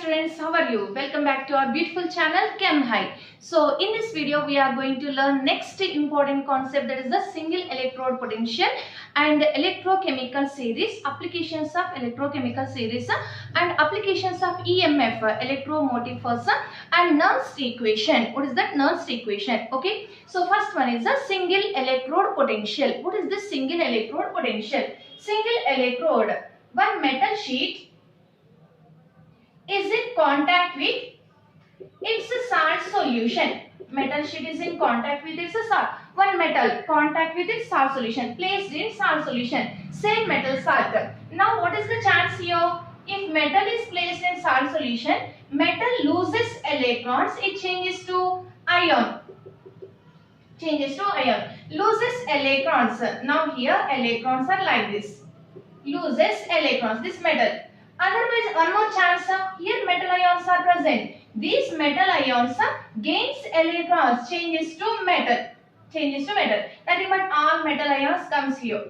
Students, how are you? Welcome back to our beautiful channel Chem High. So in this video we are going to learn next important concept, that is the single electrode potential and electrochemical series, applications of electrochemical series and applications of EMF, electromotive force, and Nernst equation. What is that Nernst equation? Okay, so first one is the single electrode potential. What is this single electrode potential? Single electrode, one metal sheet is in contact with its salt solution. Metal sheet is in contact with its salt. One metal contact with its salt solution, placed in salt solution, same metal salt. Now what is the chance here? If metal is placed in salt solution, metal loses electrons, it changes to ion. Loses electrons. Now here electrons are like this. Loses electrons, this metal. Otherwise, one more chance, here metal ions are present. These metal ions gains electrons, changes to metal. That is what all metal ions comes here.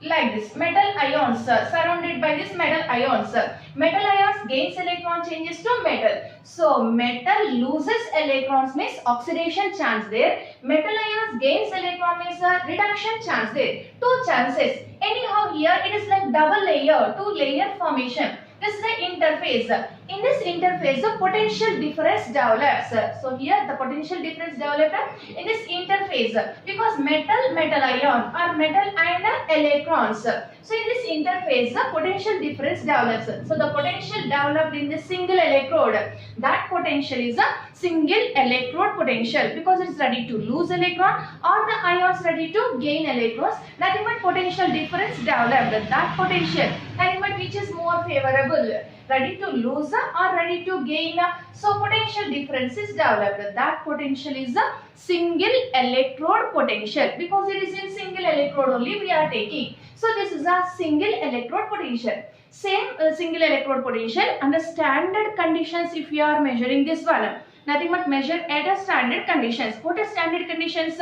Like this, metal ions surrounded by this metal ions. Metal ions gains electron, changes to metal. So metal loses electrons means oxidation chance there. Metal ions gains electron means reduction chance there. Two chances. Anyhow here it is like double layer, two layer formation. This is the interface. In this interface, the potential difference develops. So here the potential difference develops in this interface because metal ion or metal and electrons. So in this interface, the potential difference develops. So the potential developed in the single electrode, that potential is a single electrode potential because it is ready to lose electron or the ions ready to gain electrons. Nothing but potential difference developed. That potential, nothing but which is more favorable, ready to lose or ready to gain. So potential difference is developed. That potential is a single electrode potential because it is in single electrode only we are taking. So this is a single electrode potential. Same single electrode potential under standard conditions if you are measuring this one. Nothing but measure at a standard conditions. What are standard conditions?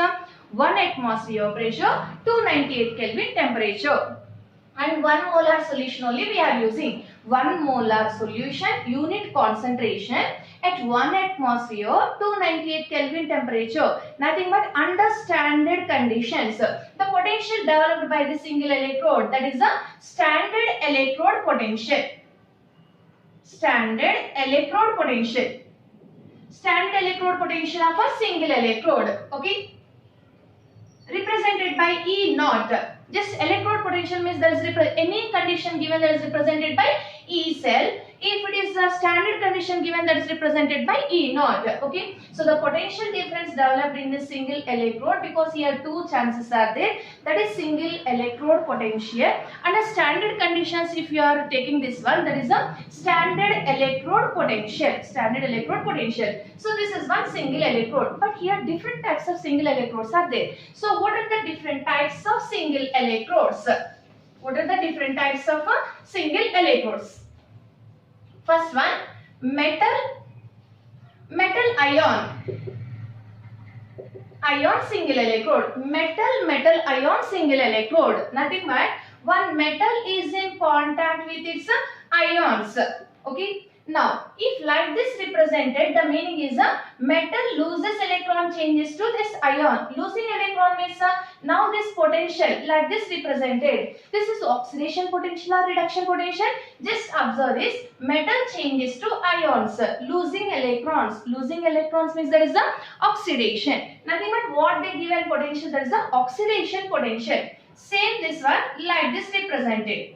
1 atmosphere pressure, 298 Kelvin temperature. And 1 molar solution only we are using. 1 molar solution, unit concentration at 1 atmosphere, 298 Kelvin temperature. Nothing but under standard conditions. The potential developed by the single electrode, that is a standard electrode potential. Standard electrode potential. Standard electrode potential of a single electrode. Okay. Represented by E naught. Just electrode potential means there is any condition given that is represented by E cell. If it is a standard condition given, that is represented by E naught. Okay. So the potential difference developed in the single electrode because here two chances are there. That is single electrode potential. Under standard conditions, if you are taking this one, that is a standard electrode potential. Standard electrode potential. So this is one single electrode. But here different types of single electrodes are there. So what are the different types of single electrodes? What are the different types of single electrodes? First one, metal ion single electrode. Metal ion single electrode. Nothing but one metal is in contact with its ions. Okay. Now, if like this represented, the meaning is metal loses electron, changes to this ion. Losing electron means now this potential like this represented. This is oxidation potential or reduction potential. Just observe this. Metal changes to ions. Losing electrons. Losing electrons means there is a oxidation. Nothing but what they given potential, there is a oxidation potential. Same this one like this represented.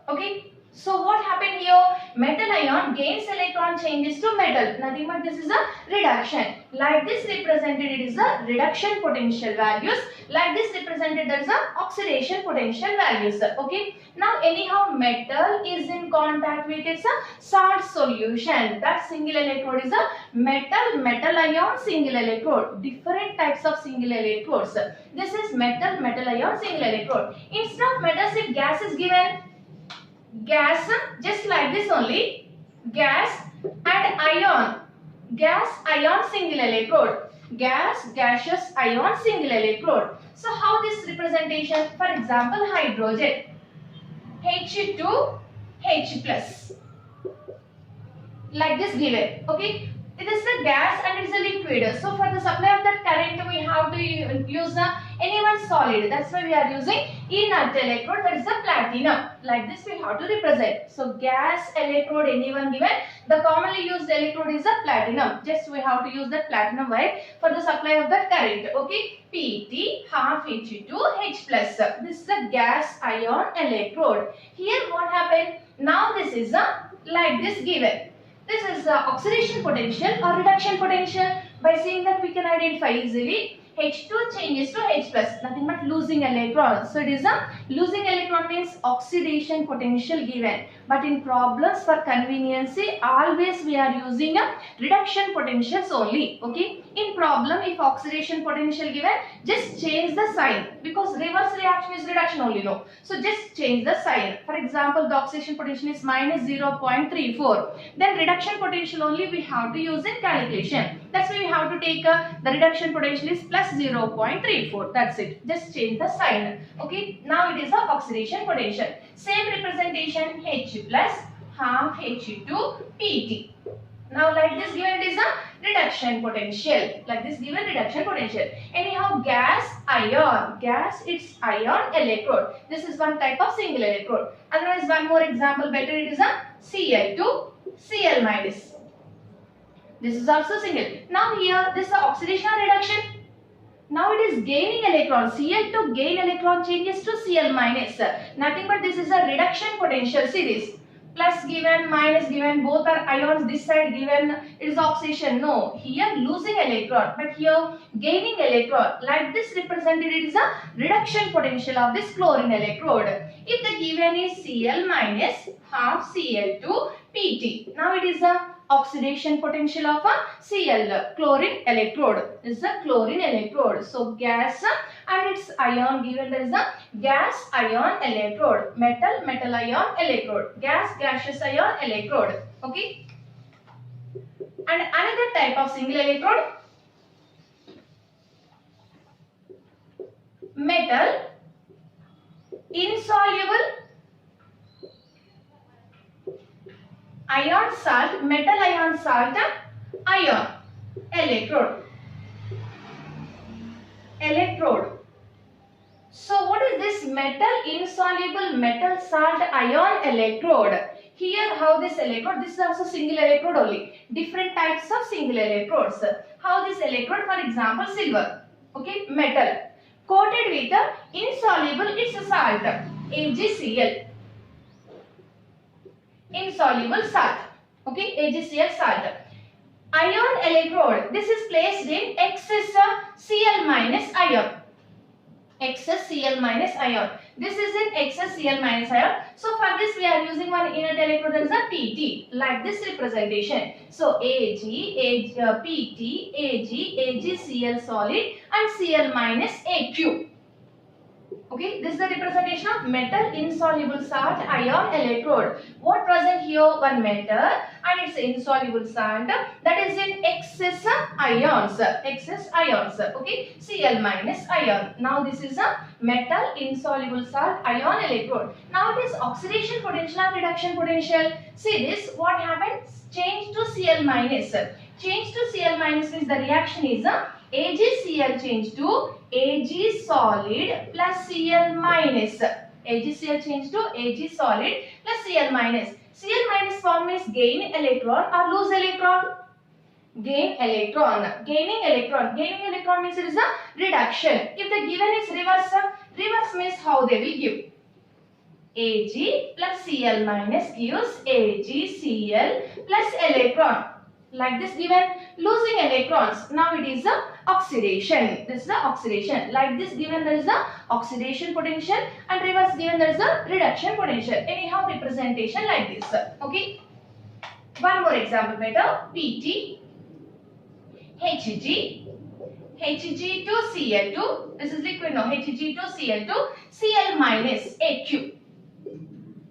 Okay. So what happened here? Metal ion gains electron, changes to metal. Nothing but this is a reduction. Like this represented, it is a reduction potential values. Like this represented, there is a oxidation potential values. Okay. Now anyhow metal is in contact with its salt solution. That single electrode is a metal ion single electrode. Different types of single electrodes. This is metal ion single electrode. Instead of metals, if gas is given, gas just like this only, gas and ion, gas ion single electrode, gaseous ion single electrode. So how this representation? For example, hydrogen, H2 H plus. Like this given. Okay. It is the gas and it is a liquid. So for the supply of that current, we have to use any one solid. That's why we are using inert electrode, that is the platinum. Like this we have to represent. So gas electrode, any one given. The commonly used electrode is the platinum. Just we have to use that platinum wire for the supply of that current. Okay. Pt half H2H plus. This is the gas ion electrode. Here what happened? Now this is like this given. This is oxidation potential or reduction potential. By seeing that we can identify easily. H2 changes to H plus, nothing but losing electron. So it is a losing electron means oxidation potential given. But in problems for conveniency, always we are using a reduction potentials only. Okay. In problem, if oxidation potential given, just change the sign because reverse reaction is reduction only. No. So just change the sign. For example, the oxidation potential is minus 0.34. Then reduction potential only we have to use in calculation. That's why we have to take the reduction potential is plus 0.34. That's it. Just change the sign. Okay. Now it is the oxidation potential. Same representation H plus half H2 Pt. Now like this given it is a reduction potential. Like this given reduction potential. Anyhow gas ion. Gas it's ion electrode. This is one type of single electrode. Otherwise one more example better it is a Cl2 Cl minus. This is also single. Now here this is the oxidation or reduction. Now it is gaining electron. Cl2 gain electron changes to Cl minus. Nothing but this is a reduction potential. See this. Plus given, minus given, both are ions. This side given, it is oxidation. No, here losing electron, but here gaining electron. Like this represented, it is a reduction potential of this chlorine electrode. If the given is Cl minus half Cl2 Pt. Now it is a oxidation potential of a Cl, chlorine electrode. This is a chlorine electrode. So gas and its ion given, there is a gas ion electrode, metal metal ion electrode, gas gaseous ion electrode. Okay. And another type of single electrode, metal insoluble ion salt, metal ion salt ion electrode. So what is this metal insoluble metal salt ion electrode? Here how this electrode, this is also single electrode only. Different types of single electrodes. How this electrode, for example silver, okay, metal coated with insoluble, it's a salt, AgCl. Insoluble salt, okay, AgCl salt. Ion electrode, this is placed in excess Cl minus ion. Excess Cl minus ion. This is in excess Cl minus ion. So for this we are using one inert electrode as a Pt, like this representation. So Ag, Pt, Ag, AgCl solid and Cl minus Aq. Okay, this is the representation of metal insoluble salt ion electrode. What present here? One metal and its insoluble salt that is in excess ions. Okay, Cl minus ion. Now this is a metal insoluble salt ion electrode. Now it is oxidation potential and reduction potential. See this, what happens? Change to Cl minus. Change to Cl minus means the reaction is AgCl change to Ag solid plus Cl minus. AgCl change to Ag solid plus Cl minus. Cl minus form is gain electron or lose electron. Gain electron. Gaining electron. Gaining electron means it is a reduction. If the given is reverse, reverse means how they will give. Ag plus Cl minus gives AgCl plus electron. Like this given, losing electrons. Now it is the oxidation. This is the oxidation. Like this given, there is the oxidation potential and reverse given, there is the reduction potential. Anyhow, representation like this. Okay. One more example better. Pt, Hg, Hg to Cl2. This is liquid now. Hg to Cl2, Cl minus Aq.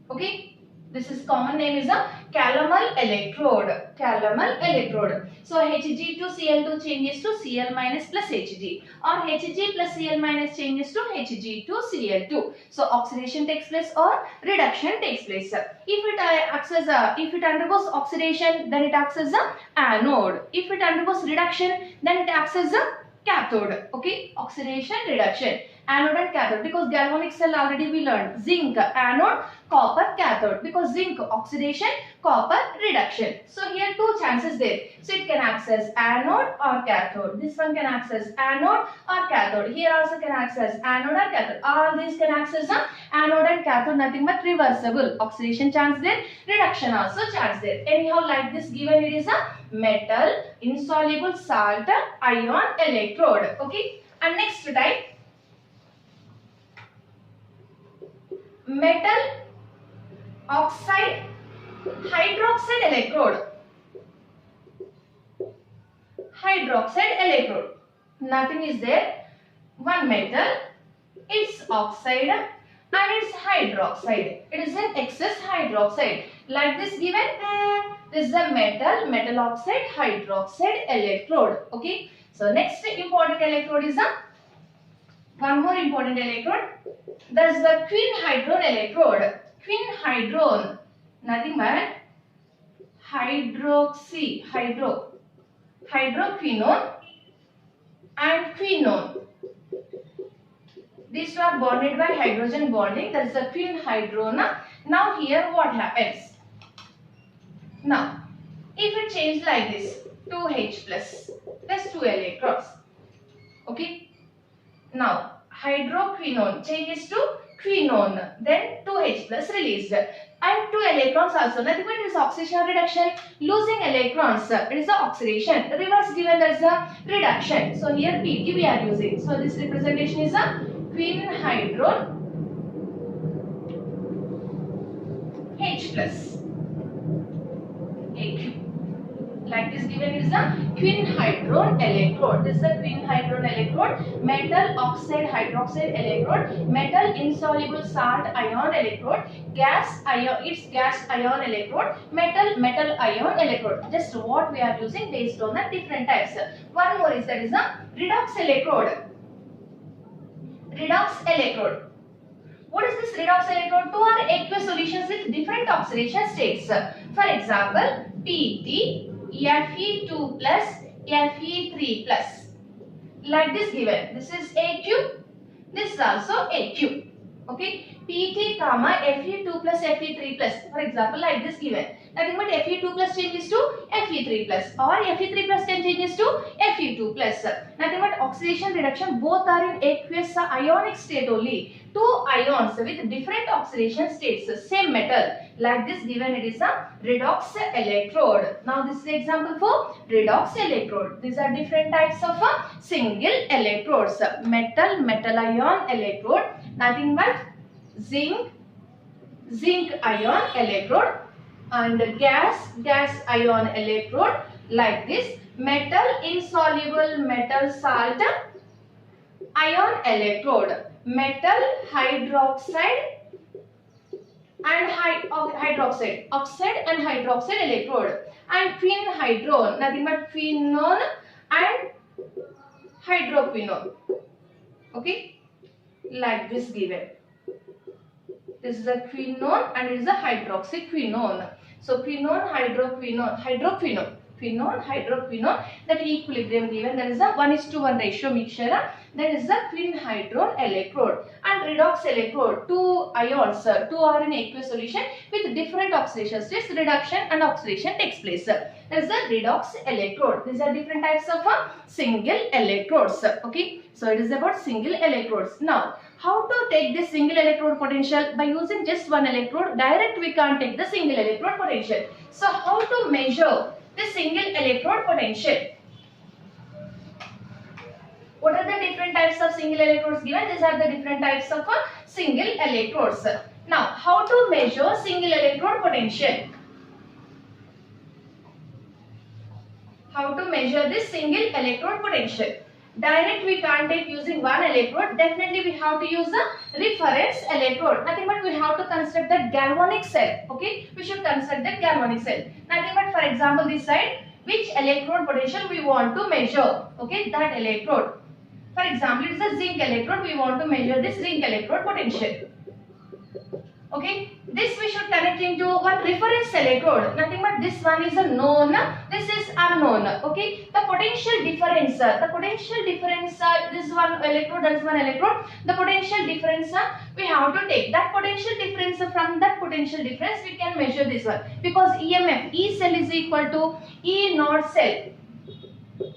Okay. This is common name is a Calomel electrode. Calomel Electrode. So Hg to Cl2 changes to Cl minus plus Hg, or Hg plus Cl minus changes to Hg to Cl2. So oxidation takes place or reduction takes place. If it undergoes oxidation, then it acts as a anode. If it undergoes reduction, then it acts as a cathode. Okay, oxidation, reduction, anode and cathode. Because galvanic cell already we learned, zinc anode, copper cathode. Because zinc oxidation, copper reduction. So here two chances there. So it can act as anode or cathode. This one can act as anode or cathode. Here also can act as anode or cathode. All these can act as anode and cathode, nothing but reversible. Oxidation chance there, reduction also chance there. Anyhow, like this given, it is a metal insoluble salt ion electrode. Okay, and next type, metal oxide hydroxide electrode. Hydroxide electrode, nothing is there, one metal, its oxide and its hydroxide. It is an excess hydroxide. Like this given, this is a metal oxide hydroxide electrode. Okay, so next important electrode is one more important electrode. That is the quinhydrone electrode. Quinhydrone, nothing but hydroquinone and quinone. These two are bonded by hydrogen bonding. That is the quinhydrone. Now here what happens? Now if it changes like this, 2H plus 2 electrons. Okay. Now hydroquinone changes to quinone, then 2H plus released, and 2 electrons also, nothing but it is oxidation or reduction, losing electrons, it is the oxidation, reverse given as a reduction. So here Pt we are using. So this representation is a quinhydrone H plus Aq. Like this given is the quinhydrone electrode. This is the quinhydrone electrode, metal oxide hydroxide electrode, metal insoluble salt ion electrode, gas ion, its gas ion electrode, metal ion electrode. Just what we are using based on the different types. One more is that is the redox electrode. Redox electrode. What is this redox electrode? Two are aqueous solutions with different oxidation states. For example, Pt, Fe2 plus, Fe3 plus. Like this given. This is Aq. This is also Aq. Okay. Pt, Fe2 plus, Fe3 plus. For example, like this given. Nothing but Fe2 plus changes to Fe3 plus, or Fe3 plus can changes to Fe2 plus. Nothing but oxidation, reduction, both are in aqueous ionic state only. Two ions with different oxidation states, same metal. Like this given, it is a redox electrode. Now this is the example for redox electrode. These are different types of single electrodes. Metal ion electrode, nothing but zinc ion electrode, and gas ion electrode. Like this, metal insoluble metal salt ion electrode, metal hydroxide and oxide and hydroxide electrode, and quinhydrone, nothing but quinone and hydroquinone. Okay, like this given. This is a quinone and it is a hydroxyquinone. So quinone, hydroquinone, quinone, hydroquinone, that equilibrium given, that is a 1:1 ratio mixture. That is the quinhydrone electrode. And redox electrode, two ions, two are in aqueous solution with different oxidation states, reduction and oxidation takes place. That is the redox electrode. These are different types of single electrodes. Okay, so it is about single electrodes. Now, how to take this single electrode potential? By using just one electrode, direct we can't take the single electrode potential. So how to measure the single electrode potential? What are the different types of single electrodes given? These are the different types of single electrodes. Now, how to measure single electrode potential? How to measure this single electrode potential? Direct we can't take using one electrode. Definitely we have to use the reference electrode. Nothing but we have to construct that galvanic cell. Okay, we should construct that galvanic cell. Nothing but, for example, this side, which electrode potential we want to measure. Okay, that electrode. For example, it is a zinc electrode. We want to measure this zinc electrode potential. Okay, this we should connect into one reference electrode. Nothing but this one is a known, this is unknown. Okay, the potential difference, this one electrode, that is one electrode. The potential difference we have to take. That potential difference, from that potential difference we can measure this one, because EMF E cell is equal to E naught cell.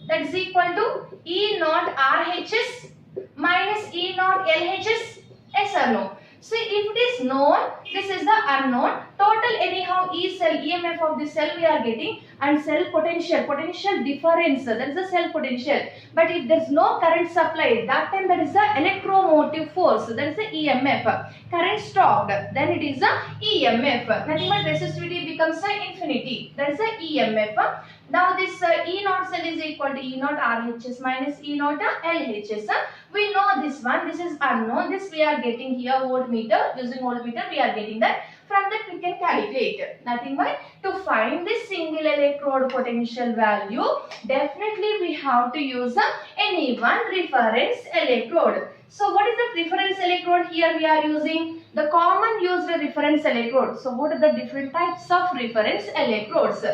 That is equal to E naught RHS minus E naught LHS. Yes or no? So if it is known, this is the unknown. Total anyhow E cell, EMF of the cell we are getting, and cell potential difference, that is the cell potential. But if there is no current supply, that time that is the electromotive force, that is the EMF. Current stopped, then it is the EMF. Nothing but resistivity becomes the infinity, that is the EMF. Now this E naught cell is equal to E naught RHS minus E naught LHS. We know this one, this is unknown. This we are getting here voltmeter. Using voltmeter we are getting that. From that we can calculate. Nothing but to find this single electrode potential value, definitely we have to use any one reference electrode. So what is the reference electrode here we are using? The common used reference electrode. So what are the different types of reference electrodes?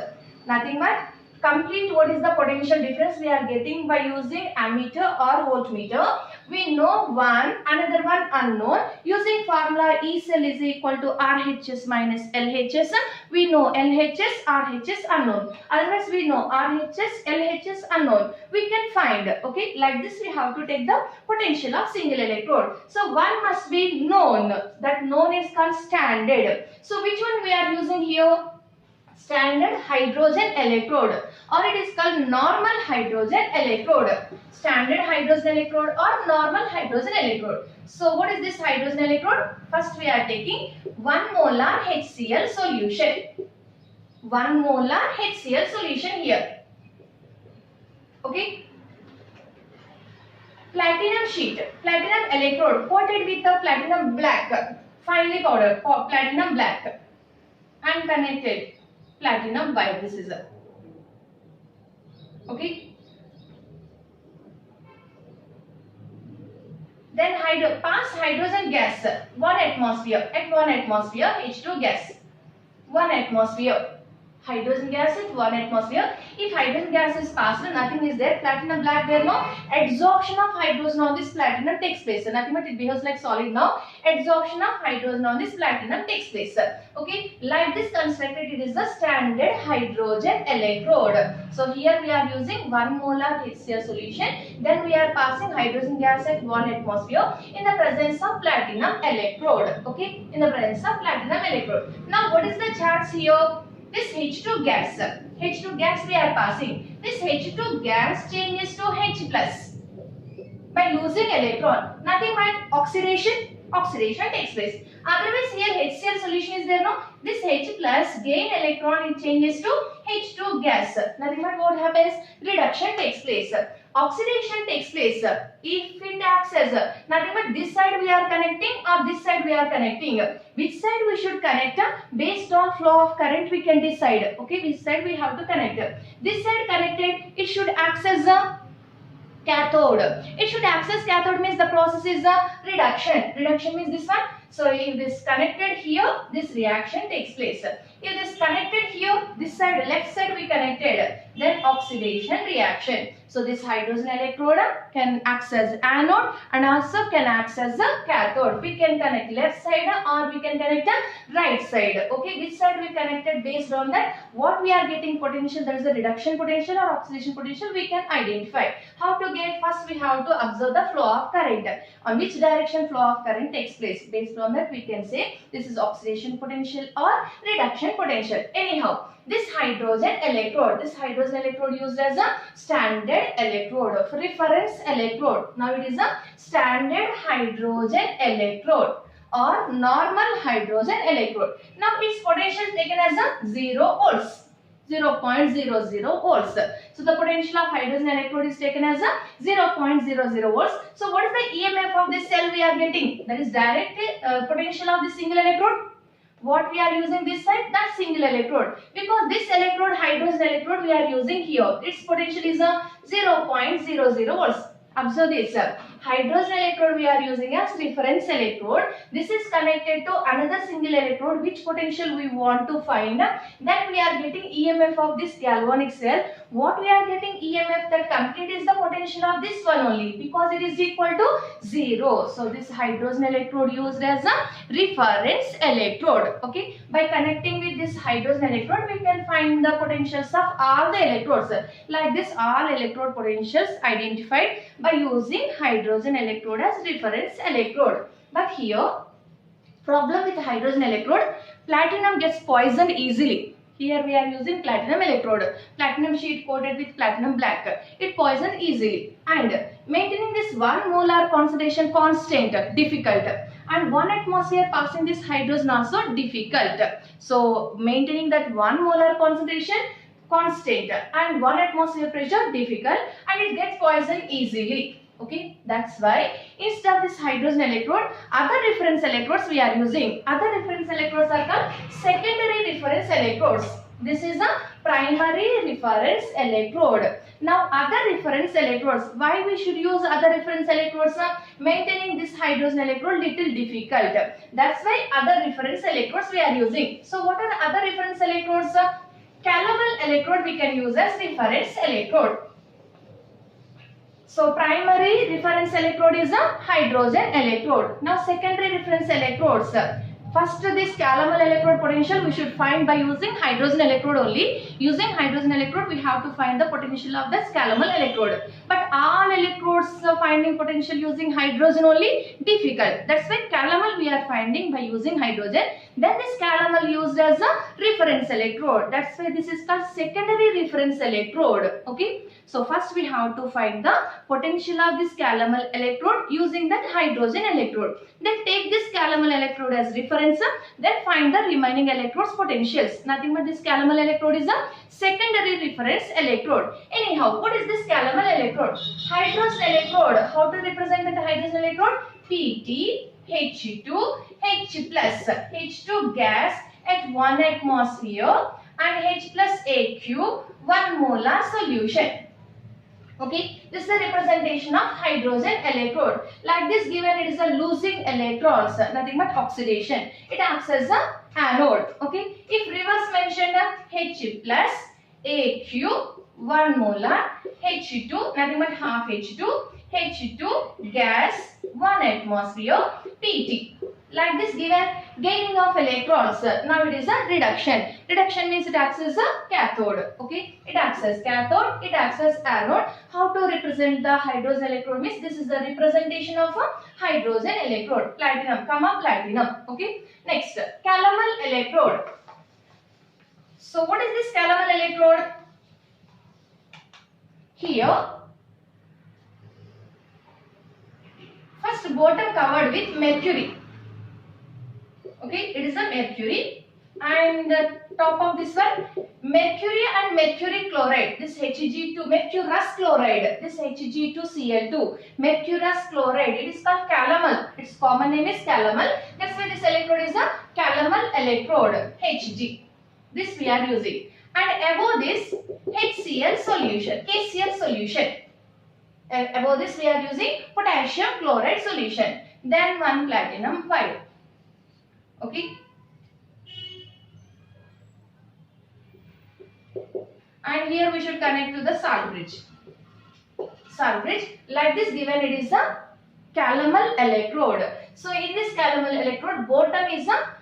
Nothing but complete what is the potential difference we are getting by using ammeter or voltmeter. We know one, another one unknown. Using formula E cell is equal to RHS minus LHS. We know LHS, RHS unknown. Otherwise we know RHS, LHS unknown. We can find, okay, like this we have to take the potential of single electrode. So one must be known. That known is called standard. So which one we are using here? Standard hydrogen electrode, or it is called normal hydrogen electrode. Standard hydrogen electrode or normal hydrogen electrode. So what is this hydrogen electrode? First we are taking 1 molar HCl solution. 1 molar HCl solution here. Okay. Platinum sheet, platinum electrode coated with the platinum black, finely powdered platinum black, and connected platinum white. This is a, okay. Then pass hydrogen gas 1 atmosphere, at 1 atmosphere H2 gas, 1 atmosphere. Hydrogen gas at 1 atmosphere. If hydrogen gas is passed, nothing is there. Platinum black there, no. Adsorption of hydrogen on this platinum takes place. So nothing but it behaves like solid now. Adsorption of hydrogen on this platinum takes place. Okay, like this constructed, it is the standard hydrogen electrode. So here we are using 1 molar HCl solution. Then we are passing hydrogen gas at 1 atmosphere in the presence of platinum electrode. Okay, in the presence of platinum electrode. Now what is the charge here? This H2 gas we are passing. This H2 gas changes to H plus by losing electron. Nothing but oxidation takes place. Otherwise here HCl solution is there, no. This H plus gain electron, it changes to H2 gas. Nothing but what happens? Reduction takes place. Oxidation takes place. If it acts as nothing but this side we are connecting or this side we are connecting. Which side we should connect? Based on flow of current we can decide. Okay, which side we have to connect. This side connected, it should act as a cathode. It should access cathode means the process is a reduction. Reduction means this one. So if this connected here, this reaction takes place. If this connected here, this side, left side we connected, then oxidation reaction. So this hydrogen electrode can act as anode and also can act as a cathode. We can connect left side or we can connect the right side. Okay, which side we connected, based on that what we are getting potential, that is a reduction potential or oxidation potential, we can identify. How to get? First we have to observe the flow of current. On which direction flow of current takes place. Based on that we can say this is oxidation potential or reduction potential. Anyhow, this hydrogen electrode used as a standard electrode, reference electrode. Now it is a standard hydrogen electrode or normal hydrogen electrode. Now its potential taken as a 0 volts. 0.00 volts. So the potential of hydrogen electrode is taken as a 0.00 volts. So what is the EMF of this cell we are getting? That is direct potential of the single electrode. What we are using this side? That single electrode. Because this electrode, hydrogen electrode, we are using here. Its potential is a 0.00 volts. Observe this. Hydrogen electrode we are using as reference electrode. This is connected to another single electrode. Which potential we want to find? Then we are getting EMF of this galvanic cell. What we are getting EMF that complete is the potential of this one only, because it is equal to 0. So this hydrogen electrode used as a reference electrode. Okay. By connecting with this hydrogen electrode, we can find the potentials of all the electrodes. Like this, all electrode potentials identified by using hydrogen electrode as reference electrode. But here, problem with hydrogen electrode, platinum gets poisoned easily. Here we are using platinum electrode, platinum sheet coated with platinum black. It poisoned easily, and maintaining this 1 molar concentration constant difficult, and 1 atmosphere passing this hydrogen also difficult. So maintaining that 1 molar concentration constant and 1 atmosphere pressure difficult, and it gets poisoned easily. Okay, that's why instead of this hydrogen electrode, other reference electrodes we are using. Other reference electrodes are called secondary reference electrodes. This is a primary reference electrode. Now other reference electrodes, why we should use other reference electrodes? Maintaining this hydrogen electrode little difficult. That's why other reference electrodes we are using. So what are the other reference electrodes? Calomel electrode we can use as reference electrode. So primary reference electrode is a hydrogen electrode. Now secondary reference electrodes. First, this Calomel electrode potential we should find by using hydrogen electrode only. Using hydrogen electrode, we have to find the potential of this Calomel electrode. But all electrodes finding potential using hydrogen only difficult. That's why Calomel we are finding by using hydrogen. Then this Calomel used as a reference electrode. That's why this is called secondary reference electrode. Okay. So first we have to find the potential of this Calomel electrode using that hydrogen electrode. Then take this Calomel electrode as reference. Then find the remaining electrodes potentials. Nothing but this Calomel electrode is a secondary reference electrode. Anyhow, what is this Calomel electrode? Hydrogen electrode. How to represent the hydrogen electrode? Pt, H2, H plus. H2 gas at 1 atmosphere and H plus AQ 1 molar solution. Okay, this is the representation of hydrogen electrode. Like this given, it is a losing electrons, nothing but oxidation. It acts as a anode. Okay, if reverse mentioned, H plus AQ 1 molar, H2 nothing but half H2, H2 gas 1 atmosphere, Pt. Like this given, gaining of electrons. Now it is a reduction. Reduction means it acts as a cathode. Okay, it acts as cathode, it acts as anode. How to represent the hydrogen electrode means this is the representation of a hydrogen electrode. Platinum, comma platinum. Okay. Next, Calomel electrode. So what is this Calomel electrode? Here, first bottom covered with mercury. Okay, it is a mercury, and the top of this one mercury and mercury chloride. This Hg2 mercurous chloride. This Hg2Cl2 mercurous chloride. It is called Calomel. Its common name is Calomel. That's why this electrode is a Calomel electrode. Hg. This we are using. And above this HCl solution, KCl solution. Above this we are using potassium chloride solution. Then one platinum 5. Okay. And here we should connect to the salt bridge. Salt bridge. Like this given, it is a Calomel electrode. So in this Calomel electrode, bottom is a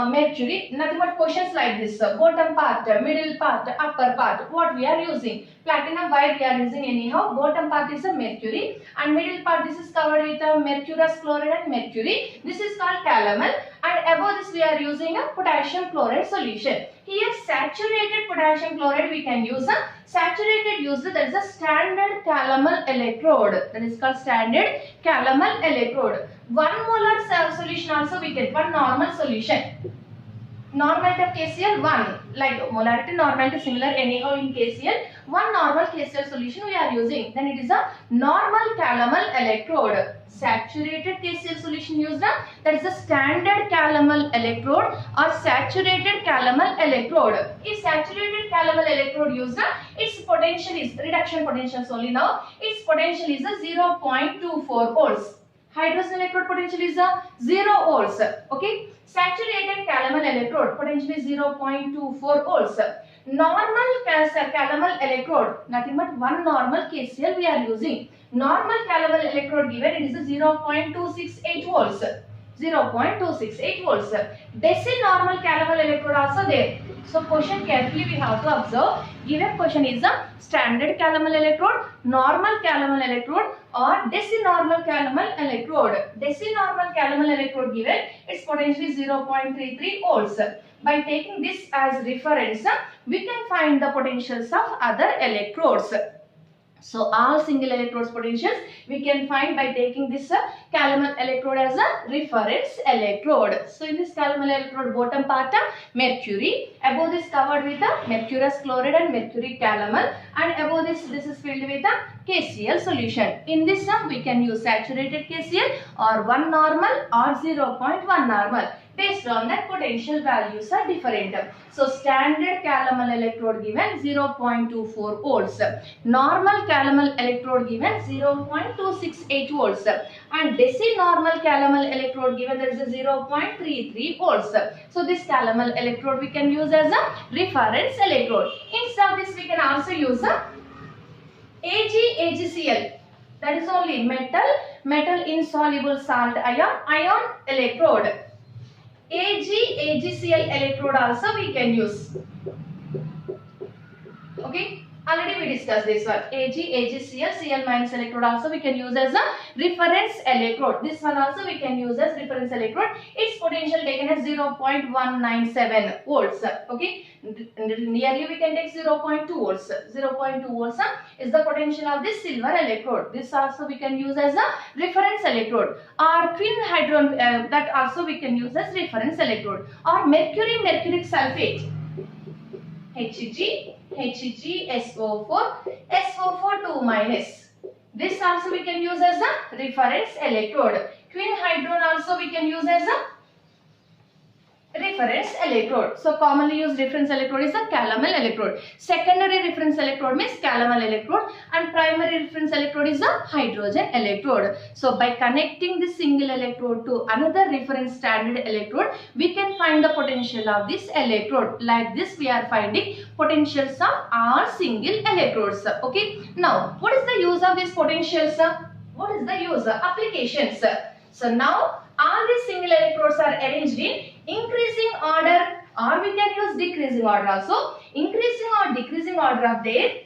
mercury. Nothing but questions like this. Bottom part, middle part, upper part. What we are using? Platinum, why we are using anyhow? Bottom part is a mercury, and middle part this is covered with a mercurous chloride and mercury. This is called Calomel, and above this we are using a potassium chloride solution. Here saturated potassium chloride we can use a saturated used, that is a standard Calomel electrode. That is called standard Calomel electrode. 1 molar solution also we get, one normal solution. Normality of KCl 1, like molarity, normality similar anyhow in KCl. One normal KCl solution we are using. Then it is a normal Calomel electrode. Saturated KCl solution used, that is a standard Calomel electrode or saturated Calomel electrode. If saturated Calomel electrode used, its potential is reduction potentials only now. Its potential is a 0.24 volts. Hydrosec electrode potential is a 0 volts. Okay. Saturated Calomel electrode potential is 0.24 volts. Normal Calomel electrode, nothing but one normal KCl we are using. Normal Calomel electrode given, it is a 0.268 volts. 0.268 volts. Deci normal Calomel electrode also there. So question carefully we have to observe. Given question is a standard Calomel electrode, normal Calomel electrode or deci normal Calomel electrode. Deci normal Calomel electrode given, its potential is 0.33 volts. By taking this as reference, we can find the potentials of other electrodes. So all single electrodes potentials we can find by taking this Calomel electrode as a reference electrode. So in this Calomel electrode bottom part mercury, above this covered with a mercurous chloride and mercury calomel, and above this is filled with a KCl solution. In this we can use saturated KCl or 1 normal or 0.1 normal. Based on that, potential values are different. So standard Calomel electrode given 0.24 volts, normal Calomel electrode given 0.268 volts, and deci normal Calomel electrode given there is a 0.33 volts. So this Calomel electrode we can use as a reference electrode. Instead of this we can also use a AgCl, that is only metal insoluble salt ion electrode. AgCl electrode also we can use. Okay, already we discussed this one. AgCl, Cl minus electrode also we can use as a reference electrode. This one also we can use as reference electrode. Its potential taken as 0.197 volts. Okay, nearly we can take 0.2 volts. 0.2 volts is the potential of this silver electrode. This also we can use as a reference electrode. Or twin hydron, that also we can use as reference electrode. Or mercuric sulfate, HgSO4, SO4 2 minus. This also we can use as a reference electrode. Twin hydron also we can use as a reference electrode. So commonly used reference electrode is the Calomel electrode. Secondary reference electrode means Calomel electrode, and primary reference electrode is the hydrogen electrode. So by connecting this single electrode to another reference standard electrode, we can find the potential of this electrode. Like this we are finding potentials of all single electrodes. Okay. Now what is the use of these potentials? What is the use? Applications. So now all these single electrodes are arranged in increasing order, or we can use decreasing order also. Increasing or decreasing order of their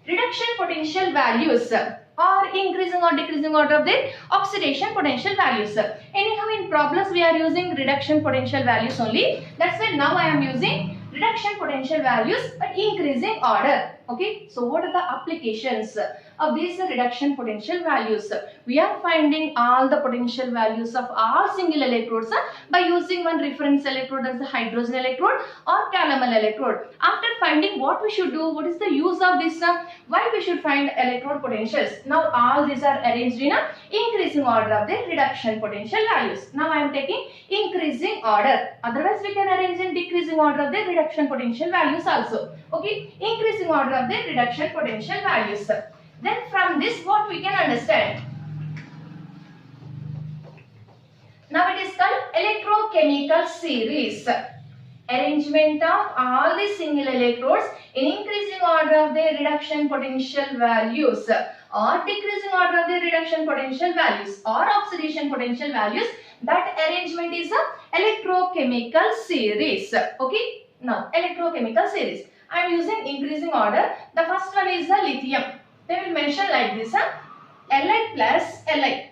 reduction potential values, or increasing or decreasing order of their oxidation potential values. Anyhow in problems we are using reduction potential values only. That's why now I am using reduction potential values but increasing order. Okay, so what are the applications of these reduction potential values? We are finding all the potential values of all single electrodes by using one reference electrode as the hydrogen electrode or Calomel electrode. After finding what we should do, what is the use of this, why we should find electrode potentials. Now all these are arranged in a increasing order of the reduction potential values. Now I am taking increasing order. Otherwise we can arrange in decreasing order of the reduction potential values also. Okay, increasing order of the reduction potential values. Then from this what we can understand? Now it is called electrochemical series. Arrangement of all the single electrodes in increasing order of their reduction potential values, or decreasing order of their reduction potential values, or oxidation potential values. That arrangement is a electrochemical series. Okay. Now electrochemical series. I am using increasing order. The first one is the lithium. They will mention like this, Li plus Li.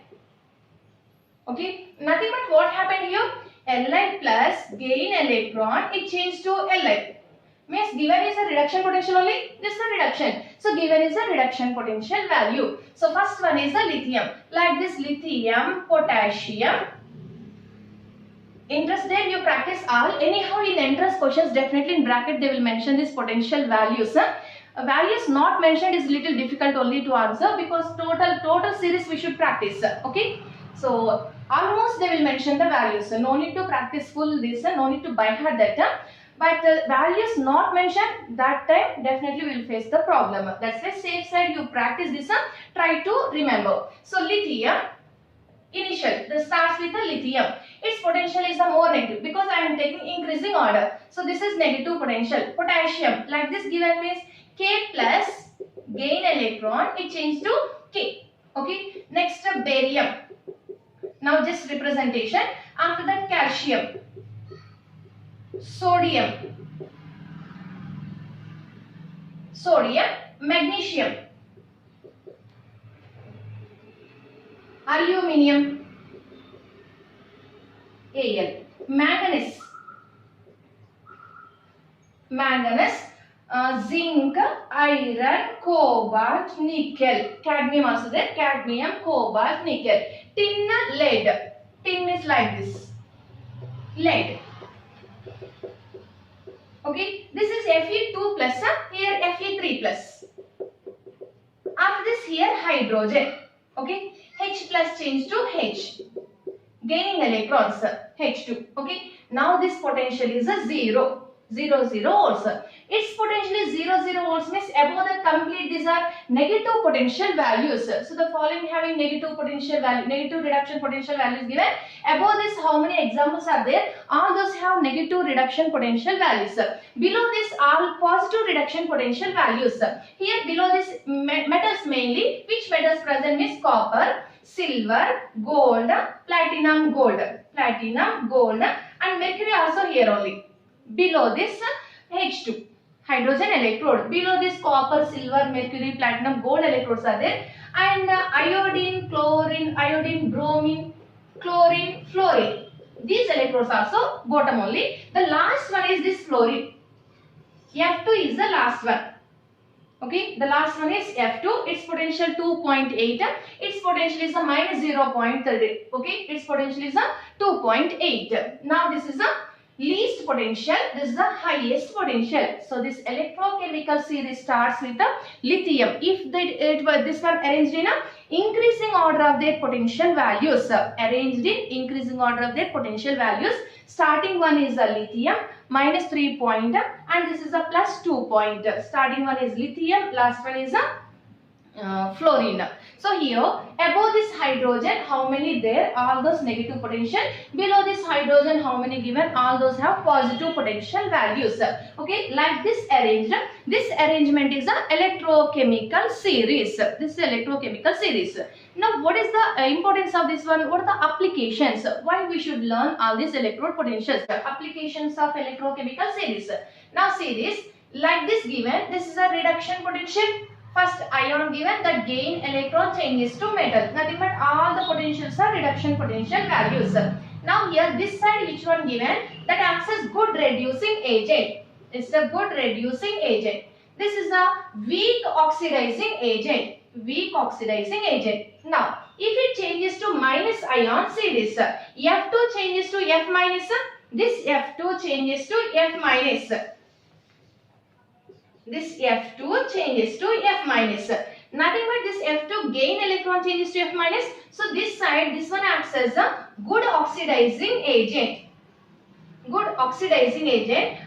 Okay, nothing but what happened here? Li plus gain electron, it changed to Li. Means given is a reduction potential only, this is a reduction. So given is a reduction potential value. So first one is the lithium. Like this lithium, potassium, Interested, you practice all. Anyhow, in entrance questions, definitely in bracket they will mention this potential values. Values not mentioned is little difficult only to answer, because total series we should practice. Okay, so almost they will mention the values. No need to practice full this. No need to by heart that. But values not mentioned, that time definitely we will face the problem. That's why safe side you practice this. Try to remember. So lithium. Initial, this starts with the lithium. Its potential is a more negative, because I am taking increasing order. So this is negative potential. Potassium, like this given means K plus gain electron, it changed to K. Okay. Next barium. Now just representation. After that calcium, sodium, magnesium, aluminium, Al, manganese, zinc, iron, cobalt, nickel, cadmium also there, cadmium, cobalt, nickel, tin, lead. Tin is like this, lead. Okay, this is Fe2 plus, here Fe3 plus. After this here hydrogen. Okay, H plus change to H, gaining electrons, H2. Okay, now this potential is a 0 volts. Its potential is 0 volts means above the complete, these are negative potential values. So the following having negative potential value, negative reduction potential values given. Above this, how many examples are there? All those have negative reduction potential values. Below this, all positive reduction potential values. Here below this metals mainly, which metals present means copper, silver, gold, platinum, gold, and mercury also here only. Below this H2, hydrogen electrode. Below this copper, silver, mercury, platinum, gold electrodes are there. And iodine, chlorine, bromine, chlorine, fluorine. These electrodes also bottom only. The last one is this fluorine. F2 is the last one. Okay, the last one is F2. Its potential 2.8. Its potential is a minus 0.30. Okay, its potential is a 2.8. Now this is a least potential, this is the highest potential. So this electrochemical series starts with the lithium. If this one arranged in a increasing order of their potential values, starting one is a lithium minus 3 point, and this is a plus 2 point. Starting one is lithium, last one is a fluorine. So here above this hydrogen, how many there? All those negative potential. Below this hydrogen, how many given? All those have positive potential values. Okay, like this arranged. This arrangement is a electrochemical series. This is electrochemical series. Now what is the importance of this one? What are the applications? Why we should learn all these electrode potentials? Applications of electrochemical series. Now see this, like this given, this is a reduction potential. First ion given, that gain electron changes to metal. Nothing but all the potentials are reduction potential values. Now here this side, which one given? That acts as good reducing agent. It's a good reducing agent. This is a weak oxidizing agent. Now if it changes to minus ion, see this. F2 changes to F minus. This F2 changes to F minus. This F2 changes to F minus. Nothing but this F2 gain electron changes to F minus. So this side, this one acts as a good oxidizing agent.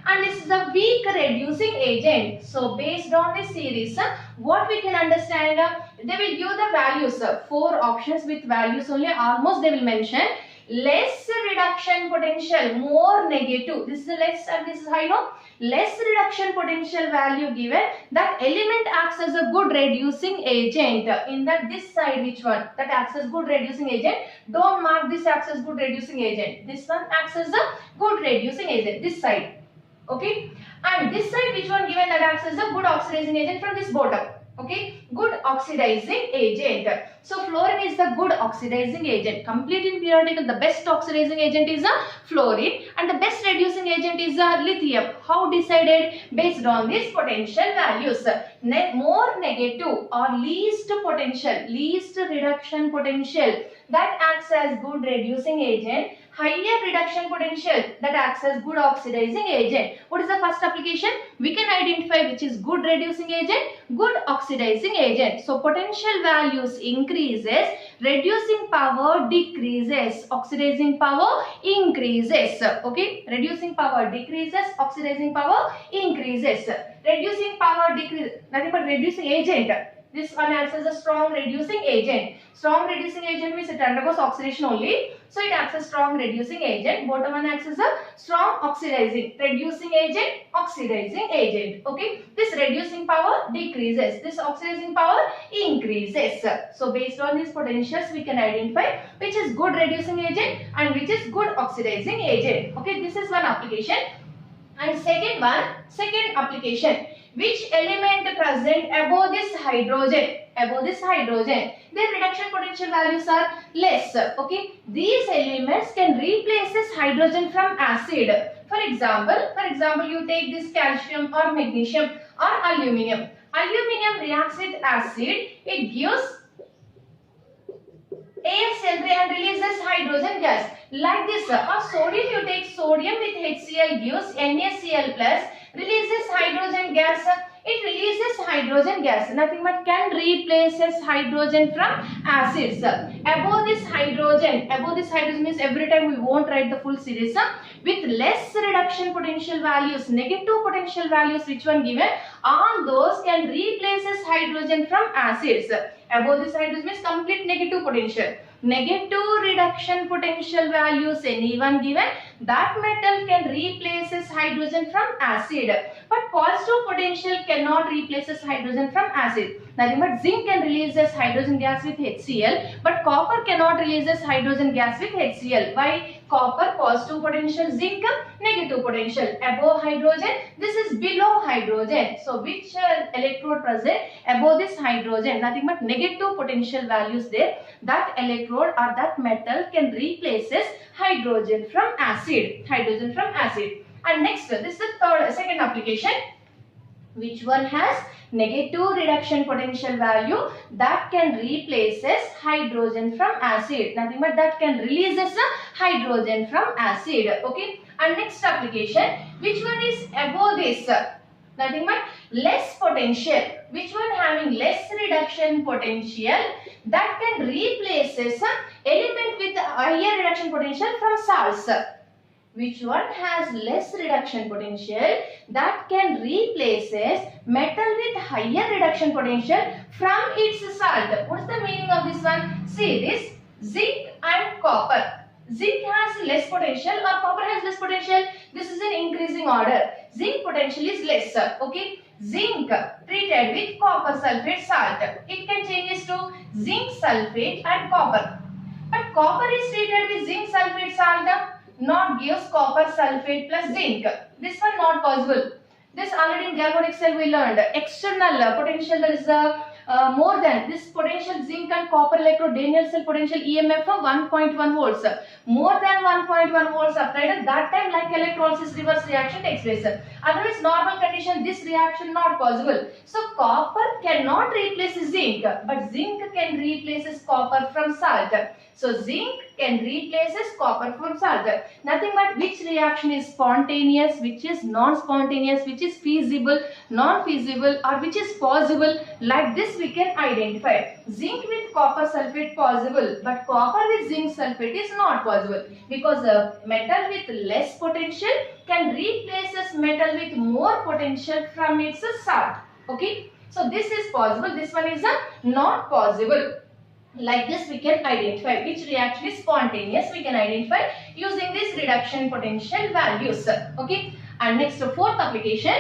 And this is a weak reducing agent. So based on this series, what we can understand, they will give the values, 4 options with values only, almost they will mention. Less reduction potential, more negative. This is less and this is high, no? Less reduction potential value given, that element acts as a good reducing agent. In that this side, which one? That acts as good reducing agent. Don't mark this acts as good reducing agent. This one acts as a good reducing agent. This side. Okay. And this side, which one given? That acts as a good oxidizing agent from this bottom. Okay, good oxidizing agent. So fluorine is the good oxidizing agent. Complete in periodical, the best oxidizing agent is a fluorine and the best reducing agent is a lithium. How decided? Based on these potential values. More negative or least potential, least reduction potential, that acts as good reducing agent. higher reduction potential that acts as good oxidizing agent. What is the first application? We can identify which is good reducing agent, good oxidizing agent. So potential values increases, reducing power decreases, oxidizing power increases. Okay, reducing power decreases, oxidizing power increases. Reducing power decreases, nothing but reducing agent. This one acts as a strong reducing agent. Strong reducing agent means it undergoes oxidation only. So it acts as strong reducing agent. Bottom one acts as a strong oxidizing, reducing agent, oxidizing agent. Okay. This reducing power decreases. This oxidizing power increases. So based on these potentials, we can identify which is good reducing agent and which is good oxidizing agent. Okay. This is one application. And second application. Which element present above this hydrogen? Above this hydrogen, their reduction potential values are less. Okay, these elements can replace this hydrogen from acid. For example, you take this calcium or magnesium or aluminium. Aluminium reacts with acid. It gives ASL3 and releases hydrogen gas. Like this, or sodium, you take sodium with HCl gives NaCl plus, releases hydrogen gas. It releases hydrogen gas. Nothing but can replaces hydrogen from acids. Above this hydrogen means every time we won't write the full series. With less reduction potential values, negative potential values, which one given? All those can replaces hydrogen from acids. Above this hydrogen means complete negative potential. Negative reduction potential values, anyone given, that metal can replaces hydrogen from acid. But positive potential cannot replaces hydrogen from acid. Nothing but zinc can releases hydrogen gas with HCl, but copper cannot releases hydrogen gas with HCl. Why? Copper positive potential, zinc negative potential. Above hydrogen, this is below hydrogen. So which electrode present above this hydrogen? Nothing but negative potential values there. That electrode or that metal can replaces hydrogen from acid. Hydrogen from acid. And next, this is the second application. Which one has negative reduction potential value that can replaces hydrogen from acid. Nothing but that can releases hydrogen from acid. Okay. And next application, which one is above this? Nothing but less potential. Which one having less reduction potential that can replaces element with higher reduction potential from salts? Which one has less reduction potential that can replaces metal with higher reduction potential from its salt? What is the meaning of this one? See this, zinc and copper. Zinc has less potential or copper has less potential. This is an increasing order. Zinc potential is less. Okay. Zinc treated with copper sulfate salt. It can change to zinc sulfate and copper. But copper is treated with zinc sulfate salt, not gives copper sulfate plus zinc. This one not possible. This already in galvanic cell we learned. External potential is more than this potential zinc and copper electrode Daniell cell potential EMF of 1.1 volts. More than 1.1 volts applied at that time, like electrolysis reverse reaction takes place. Otherwise normal condition this reaction not possible. So copper cannot replace zinc, but zinc can replaces copper from salt. So zinc can replaces copper from salt. Nothing but which reaction is spontaneous, which is non-spontaneous, which is feasible, non-feasible, or which is possible. Like this we can identify. Zinc with copper sulfate possible, but copper with zinc sulfate is not possible, because a metal with less potential can replaces metal with more potential from its salt. Okay, so this is possible, this one is not possible. Like this we can identify which reaction is spontaneous. We can identify using this reduction potential values. Okay, and next fourth application.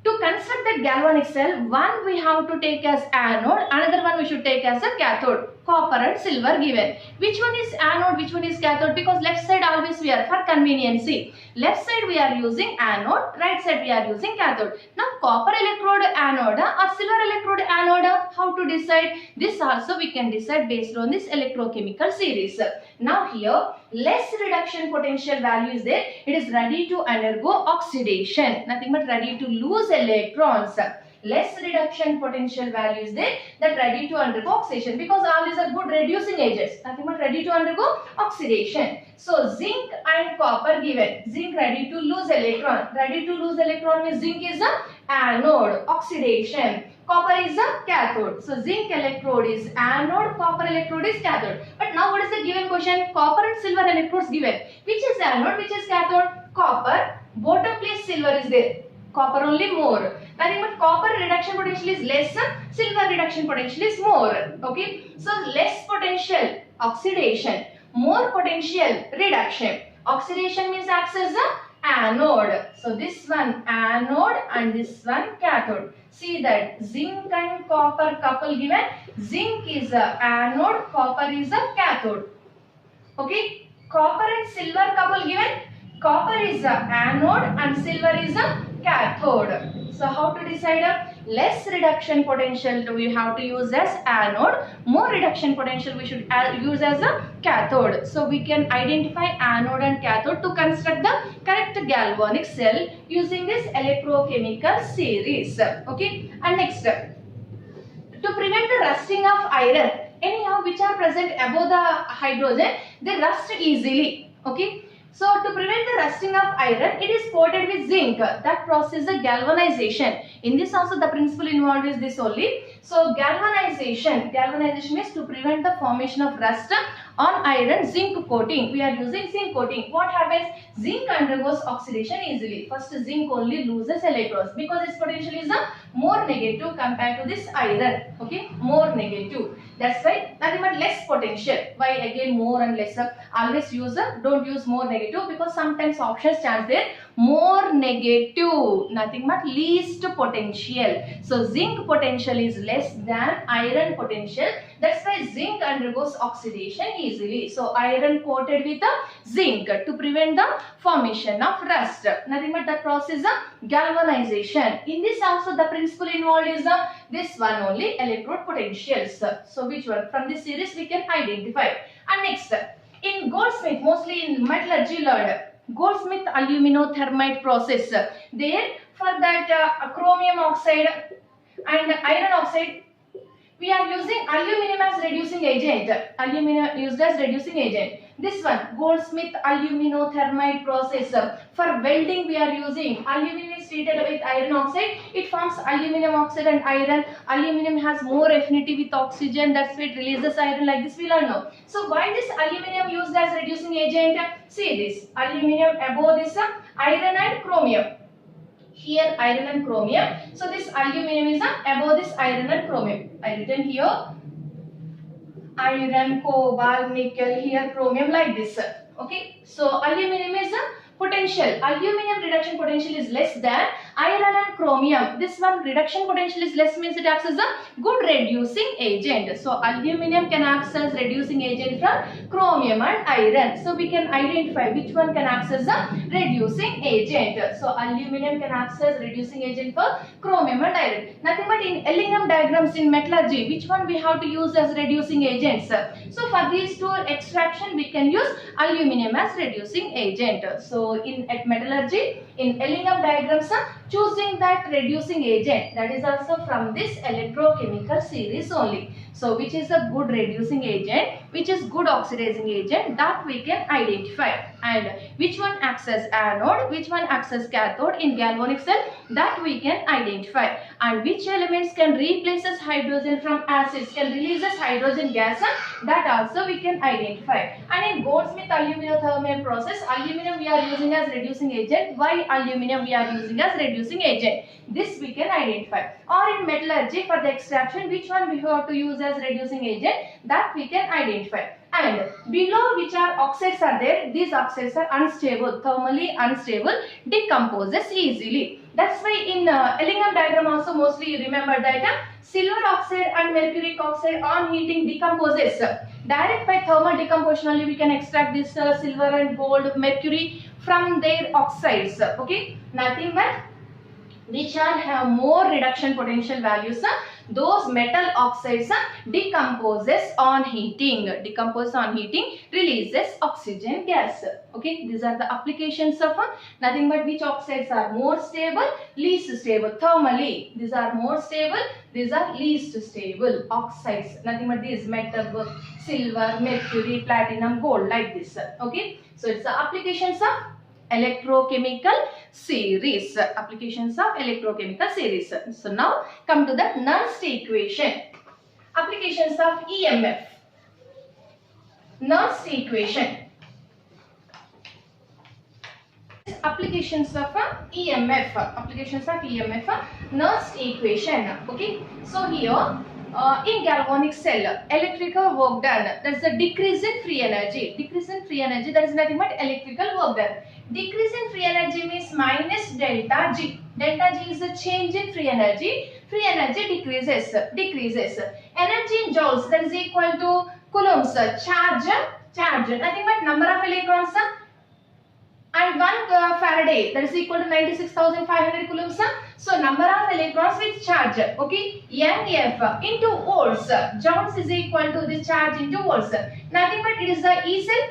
To construct the galvanic cell, one we have to take as anode, another one we should take as a cathode. Copper and silver given. Which one is anode, which one is cathode? Because left side always we are for conveniency. Left side we are using anode, right side we are using cathode. Now copper electrode anode or silver electrode anode, how to decide? This also we can decide based on this electrochemical series. Now here less reduction potential value is there. It is ready to undergo oxidation. Nothing but ready to lose electrons. less reduction potential value is there, that ready to undergo oxidation, because all these are good reducing agents, nothing but ready to undergo oxidation. So zinc and copper given. Zinc ready to lose electron. Ready to lose electron means zinc is a anode, oxidation. Copper is a cathode. So zinc electrode is anode, copper electrode is cathode. But now what is the given question? Copper and silver electrodes given. Which is anode, which is cathode? Copper, bottom place silver is there. Copper only more. Nothing but copper reduction potential is less, silver reduction potential is more. Okay. So less potential, oxidation. More potential, reduction. Oxidation means acts as a anode. So this one anode and this one cathode. See that zinc and copper couple given. Zinc is a anode, copper is a cathode. Okay. Copper and silver couple given. Copper is a anode and silver is a cathode. So how to decide? Less reduction potential we have to use as anode, more reduction potential we should use as a cathode. So we can identify anode and cathode to construct the correct galvanic cell using this electrochemical series. Okay, and next, to prevent the rusting of iron, anyhow which are present above the hydrogen, they rust easily. Okay. So to prevent the rusting of iron, it is coated with zinc. That process is a galvanization. In this also the principle involved is this only. So galvanization means to prevent the formation of rust on iron, zinc coating. We are using zinc coating. What happens? Zinc undergoes oxidation easily. First zinc only loses electrons because its potential is a more negative compared to this iron. Okay, more negative. That's why nothing but less potential. Why again more and less? Always use don't use more negative, because sometimes options chance there more negative, nothing but least potential. So zinc potential is less than iron potential. That's why zinc undergoes oxidation easily. So iron coated with zinc to prevent the formation of rust. Nothing but the process of galvanization. In this also the principle involved is this one only, electrode potentials. So which one from this series we can identify. And next, in Goldsmith, mostly in metallurgy learned, Goldsmith aluminothermite process. There for that chromium oxide and iron oxide, we are using aluminum as reducing agent. Aluminum used as reducing agent. This one, Goldsmith aluminothermite process. For welding we are using aluminum is treated with iron oxide. It forms aluminum oxide and iron. Aluminum has more affinity with oxygen. That's why it releases iron, like this we learn now. So why this aluminum used as reducing agent? See this, aluminum above this iron and chromium. Here iron and chromium. So this aluminum is above this iron and chromium. I written here iron, cobalt, nickel, here chromium, like this. Okay. So aluminum is potential. Aluminum reduction potential is less than iron and chromium. This one reduction potential is less means it acts as a good reducing agent. So aluminum can act as reducing agent from chromium and iron. So we can identify which one can act as a reducing agent. So aluminum can act as reducing agent for chromium and iron. Nothing but in Ellingham diagrams in metallurgy, which one we have to use as reducing agents? So for these two extraction we can use aluminum as reducing agent. So at metallurgy, in Ellingham diagrams, choosing that reducing agent, that is also from this electrochemical series only. So which is a good reducing agent, which is good oxidizing agent, that we can identify. And which one acts as anode, which one acts as cathode in galvanic cell, that we can identify. And which elements can replace as hydrogen from acids, can release as hydrogen gas, that also we can identify. And in Goldsmith aluminothermite process, aluminum we are using as reducing agent. Why aluminum we are using as reducing agent? This we can identify. Or in metallurgy, for the extraction, which one we have to use as reducing agent, that we can identify. And below which are oxides are there, these oxides are unstable, thermally unstable, decomposes easily. That's why in Ellingham diagram also mostly you remember that silver oxide and mercuric oxide on heating decomposes. Direct by thermal decomposition only we can extract this silver and gold, mercury from their oxides. Okay, nothing but which are have more reduction potential values, those metal oxides decomposes on heating. Releases oxygen gas. Okay, these are the applications of nothing but which oxides are more stable, least stable thermally. These are more stable, these are least stable oxides. Nothing but these metal, silver, mercury, platinum, gold, like this. Okay, so it's the applications of electrochemical series. So now come to the Nernst equation. Applications of EMF. Nernst equation. Applications of EMF. Nernst equation. Okay. So here in galvanic cell, electrical work done. That's the decrease in free energy. That is nothing but electrical work done. Decrease in free energy means minus delta G. Delta G is the change in free energy. Free energy decreases. Energy in joules, that is equal to coulombs. Charge. Nothing but number of electrons. And 1 Faraday, that is equal to 96,500 coulombs. So number of electrons with charge. Okay, NF into volts. Joules is equal to the charge into volts. Nothing but it is the E cell.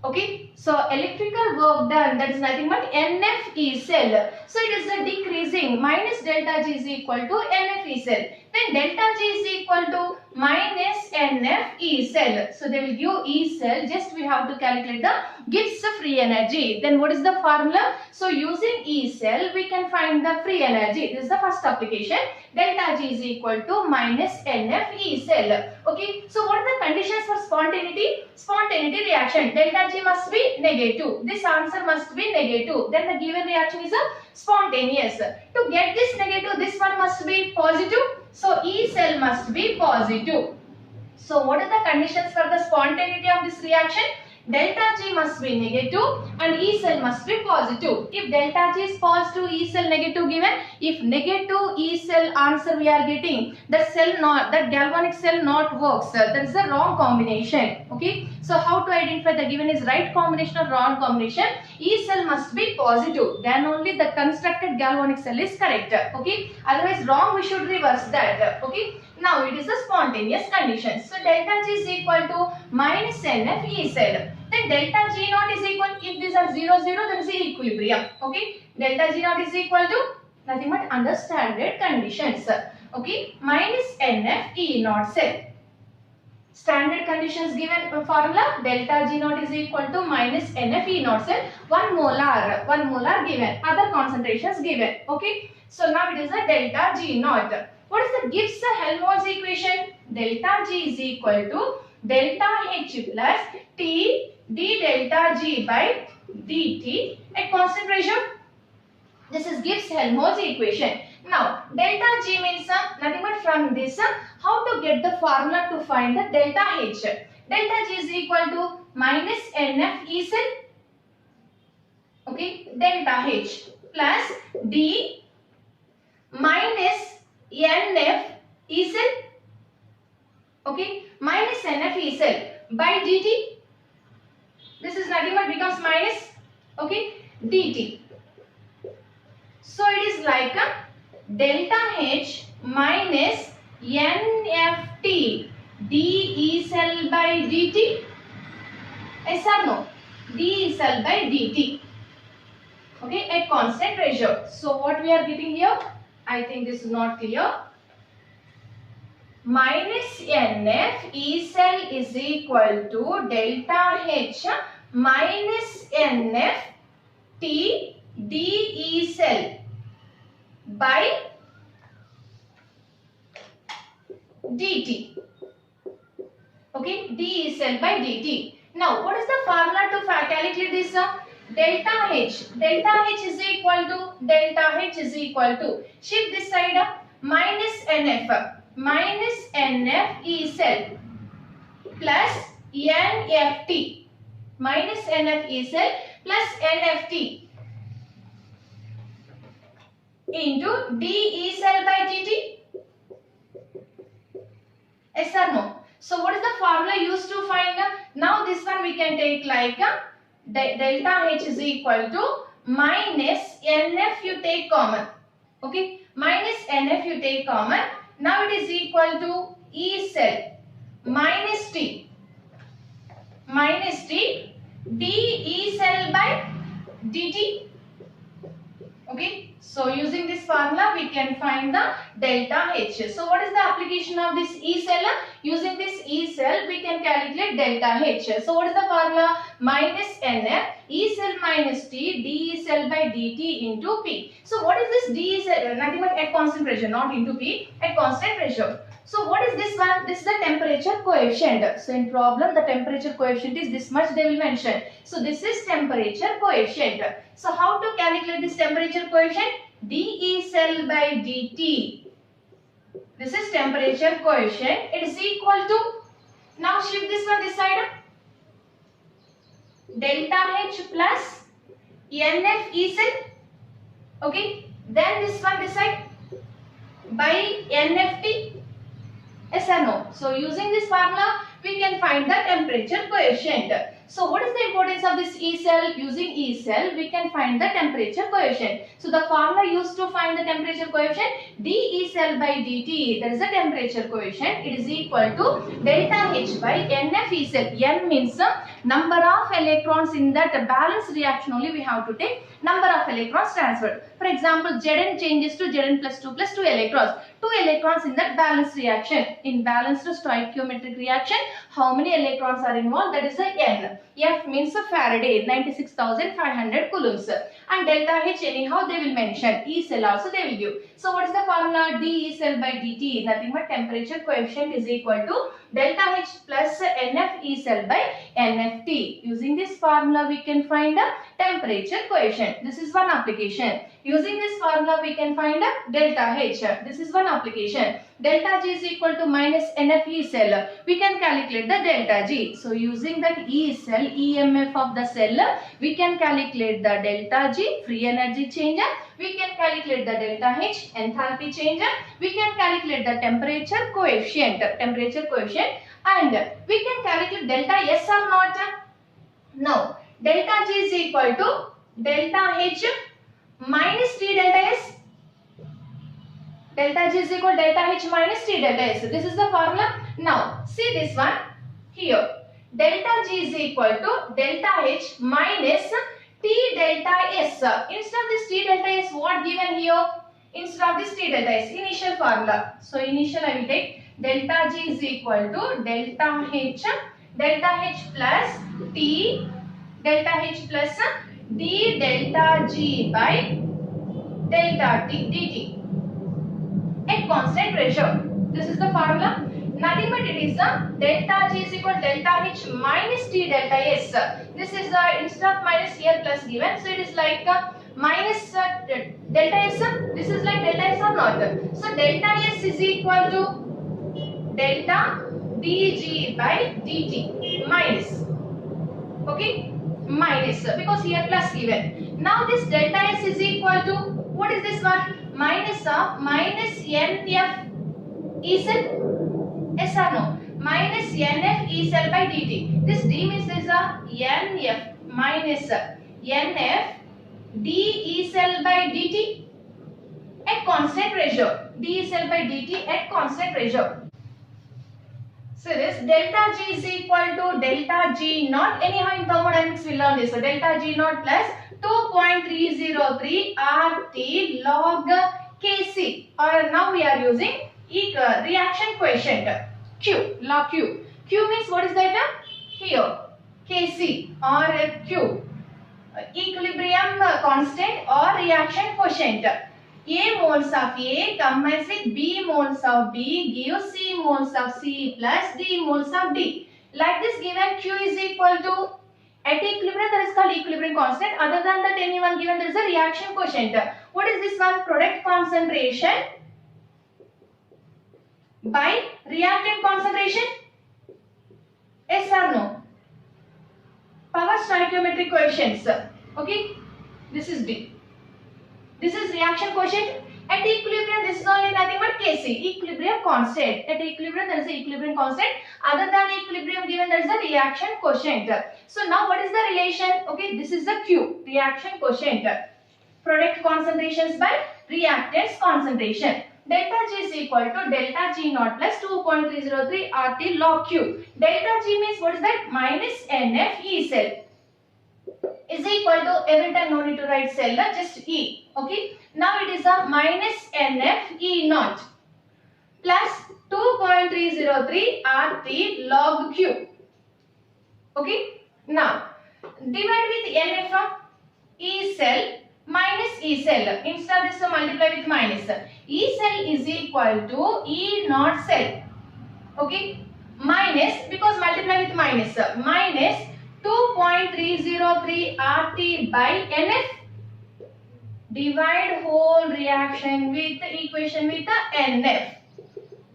Okay, so electrical work done, that is nothing but NF E cell. So it is the decreasing. Minus delta G is equal to NF E cell. Then delta G is equal to minus NF E cell. So they will give E cell. Just we have to calculate the Gibbs free energy. Then what is the formula? So using E cell we can find the free energy. This is the first application. Delta G is equal to minus NF E cell. Okay. So what are the conditions for spontaneity? Spontaneity reaction. Delta G must be negative. This answer must be negative. Then the given reaction is a spontaneous. To get this negative, this one must be positive. So E cell must be positive. So what are the conditions for the spontaneity of this reaction? Delta G must be negative and E cell must be positive. If delta G is positive, E cell negative given. If negative E cell answer we are getting, that galvanic cell not works. That is the wrong combination. Okay. So how to identify the given is right combination or wrong combination? E cell must be positive. Then only the constructed galvanic cell is correct. Okay. Otherwise wrong, we should reverse that. Okay. Now it is the spontaneous condition. So delta G is equal to minus NF E cell. Then delta G naught is equal, if these are 0, 0, then is equilibrium. Okay. Delta G naught is equal to nothing but under standard conditions. Okay. Minus NF E naught cell. Standard conditions given formula, delta G naught is equal to minus NF E naught cell. 1 molar given. Other concentrations given. Okay. So now it is a delta G naught. What is the Gibbs-Helmholtz equation? Delta G is equal to delta H plus T d delta G by dt at constant pressure. This is Gibbs-Helmholtz equation. Now, delta G means nothing but from this, how to get the formula to find the delta H. Delta G is equal to minus NF E cell. Okay, delta H plus D minus NF E cell. Okay, minus NF E cell by dt. This is nothing but becomes minus, okay, dt. So it is like delta H minus NFT d E cell by dt. Yes or no? D E cell by dt. Okay, at constant pressure. So what we are getting here? I think this is not clear. Minus NF E cell is equal to delta H minus NF T d E cell by dt. Okay, d E cell by dt. Now, what is the formula to calculate this? Delta H. Delta H is equal to shift this side up, minus NF. Minus NF E cell plus NFT. Minus NF E cell plus NFT into d E cell by dt. Yes or no? So what is the formula used to find? Now this one we can take like delta H is equal to minus NF, you take common. Okay, minus NF you take common. Now it is equal to E cell minus T d E cell by dt. Okay, so using this formula we can find the delta H. So what is the application of this E cell? Using this E cell we can calculate delta H. So what is the formula? Minus NF E cell minus T d E cell by dt into P. So what is this d E cell? Nothing but at constant pressure, not into P, at constant pressure. So what is this one? This is the temperature coefficient. So in problem the temperature coefficient is this much they will mention. So this is temperature coefficient. So how to calculate this temperature coefficient? dE cell by dt. This is temperature coefficient. It is equal to, now shift this one this side, delta H plus NF E cell. Okay, then this one this side by NFT. Yes or no? So using this formula we can find the temperature coefficient. So what is the importance of this E cell? Using E cell we can find the temperature coefficient. So the formula used to find the temperature coefficient, dE cell by dt, that is the temperature coefficient, it is equal to delta H by NF E cell. N means the number of electrons in that balance reaction only we have to take number of electrons transferred. For example, Zn changes to Zn plus 2 electrons. 2 electrons in that balance reaction. In balanced stoichiometric reaction, how many electrons are involved? That is the N. F means Faraday, 96,500 coulombs. And delta H anyhow they will mention. E cell also they will give. So what is the formula? dE cell by dt, nothing but temperature coefficient is equal to delta H plus NF E cell by NFT. Using this formula we can find a temperature coefficient. This is one application. Using this formula we can find a delta H. This is one application. Delta G is equal to minus NF E cell. We can calculate the delta G. So using that E cell, EMF of the cell, we can calculate the delta G, free energy change. We can calculate the delta H, enthalpy change. We can calculate the temperature coefficient, and we can calculate delta S or not? No. Delta G is equal to delta H minus T delta S. Delta G is equal to delta H minus T delta S. This is the formula. Now, see this one here. Delta G is equal to delta H minus T delta S. Instead of this T delta S, what given here? Instead of this T delta S, initial formula. So, initial I will take delta G is equal to delta H plus T, delta H plus d delta G by delta T dt at constant pressure. This is the formula. Nothing but it is the delta G is equal to delta H minus T delta S. This is the instead of minus here plus given. So it is like minus delta S. This is like delta S or not. So delta S is equal to delta dG by dt minus. Okay, minus because here plus given. Now this delta S is equal to, what is this one? Minus of minus NF E cell. Yes or no? Minus NF E cell by dt. This d means this is a NF minus NF d E cell by dt at constant pressure. d E cell by dt at constant pressure. So this delta G is equal to delta G naught. Anyhow in thermodynamics we learn this. So delta G naught plus 2.303 RT log Kc. Or now we are using reaction coefficient Q, log Q. Q means what is that? Here Kc or Q, equilibrium constant or reaction quotient. A moles of A combines with B moles of B gives C moles of C plus D moles of D. Like this given Q is equal to, at equilibrium that is called equilibrium constant. Other than that anyone given there is a reaction quotient. What is this one? Product concentration by reactant concentration. Yes or no? Power stoichiometric coefficients. Okay, this is D. This is reaction quotient. At equilibrium, this is only nothing but Kc, equilibrium constant. At equilibrium, there is a equilibrium constant. Other than equilibrium given, there is a reaction quotient. So now what is the relation? Okay, this is the Q, reaction quotient. Product concentrations by reactants concentration. Delta G is equal to delta G naught plus 2.303 RT log Q. Delta G means what is that? Minus NF E cell is equal to, every time no need to write cell, just E. Okay. Now it is a minus NF E naught plus 2.303 RT log Q. Okay. Now divide with NF E cell minus E cell. Instead of this, multiply with minus. E cell is equal to E naught cell. Okay. Minus, because multiply with minus. Minus 2.303 RT by NF. Divide whole reaction with the equation with the NF.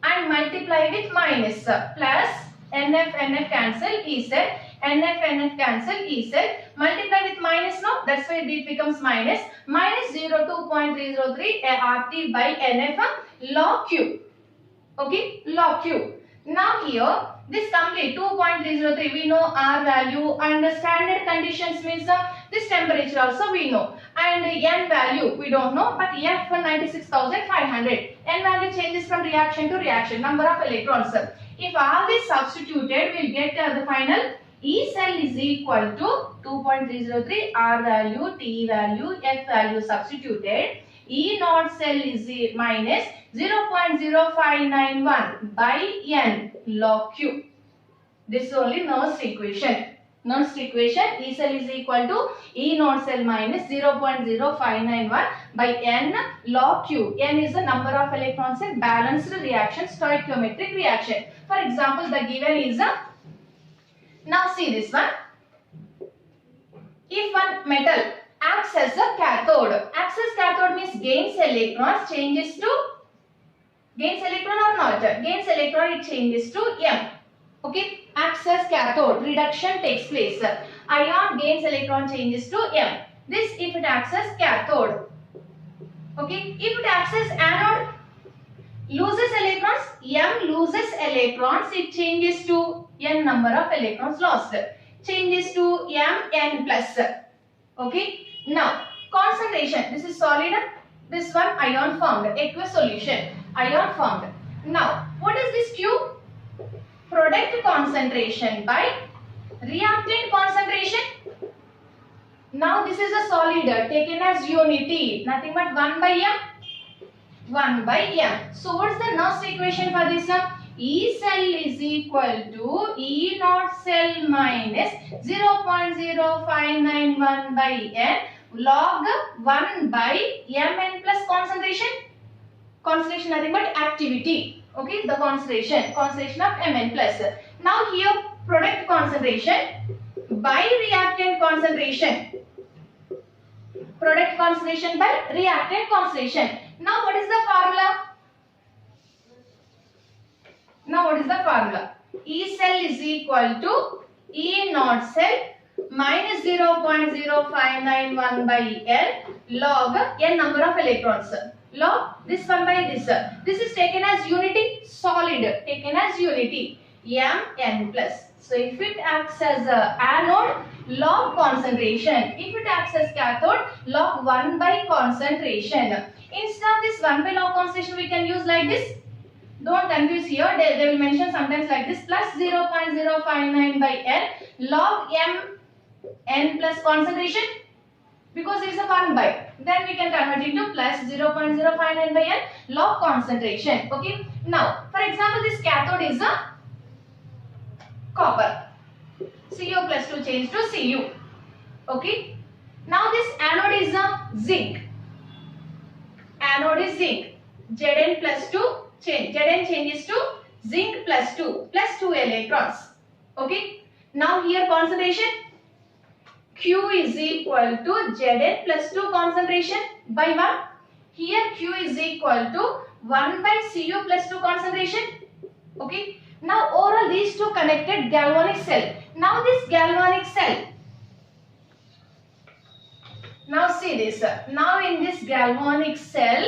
And multiply with minus. Plus NF cancel E cell. NF cancel E cell. Multiply with minus now. That's why it becomes minus. Minus 2.303 RT by NF log Q. Okay. Log Q. Now here this complete 2.303 we know R value, and the standard conditions means this temperature also we know, and N value we don't know, but F 96,500. N value changes from reaction to reaction, number of electrons. If all this substituted, we'll get the final E cell is equal to 2.303 R value, T value, F value substituted. E naught cell is minus 0.0591 by N log Q. This is only Nernst equation. Nernst equation, E cell is equal to E naught cell minus 0.0591 by N log Q. N is the number of electrons in balanced reaction, stoichiometric reaction. For example, the given is now see this one. If one metal acts as a cathode. Acts as cathode means gains electrons, changes to, gains electron or not? Gains electron, it changes to M. Okay. Acts as cathode, reduction takes place. Ion gains electron, changes to M. This if it acts as cathode. Okay. If it acts as anode, loses electrons, M loses electrons, it changes to N number of electrons lost. Changes to Mn plus. Okay. Now, concentration. This is solid. This one ion formed. Aqueous solution. Ion formed. Now, what is this Q? Product concentration by reactant concentration. Now, this is a solid taken as unity. Nothing but 1 by M. 1 by M. So, what is the Nernst equation for this? E cell is equal to E naught cell minus 0.0591 by N log 1 by Mn plus concentration. Concentration nothing but activity. Okay, the concentration of Mn plus. Now here product concentration by reactant concentration. Product concentration by reactant concentration. Now what is the formula? E cell is equal to E naught cell minus 0.0591 by L log N number of electrons. Log this one by this. This is taken as unity, solid, taken as unity, Mn plus. So if it acts as a anode, log concentration. If it acts as cathode, log 1 by concentration. Instead of this 1 by log concentration, we can use like this. Don't confuse here. They will mention sometimes like this, plus 0.059 by L log Mn plus concentration, because it is a 1 by. Then we can convert it to plus 0.059 by L log concentration. Okay. Now, for example, this cathode is a copper. Cu plus 2 change to Cu. Okay. Now this anode is a zinc. Anode is zinc. Zn plus 2 change. Zn changes to zinc plus 2 electrons. Okay. Now here concentration. Q is equal to Zn plus 2 concentration by 1. Here Q is equal to 1 by Cu plus 2 concentration. Okay. Now overall these two connected galvanic cell. Now this galvanic cell. Now see this. Now in this galvanic cell,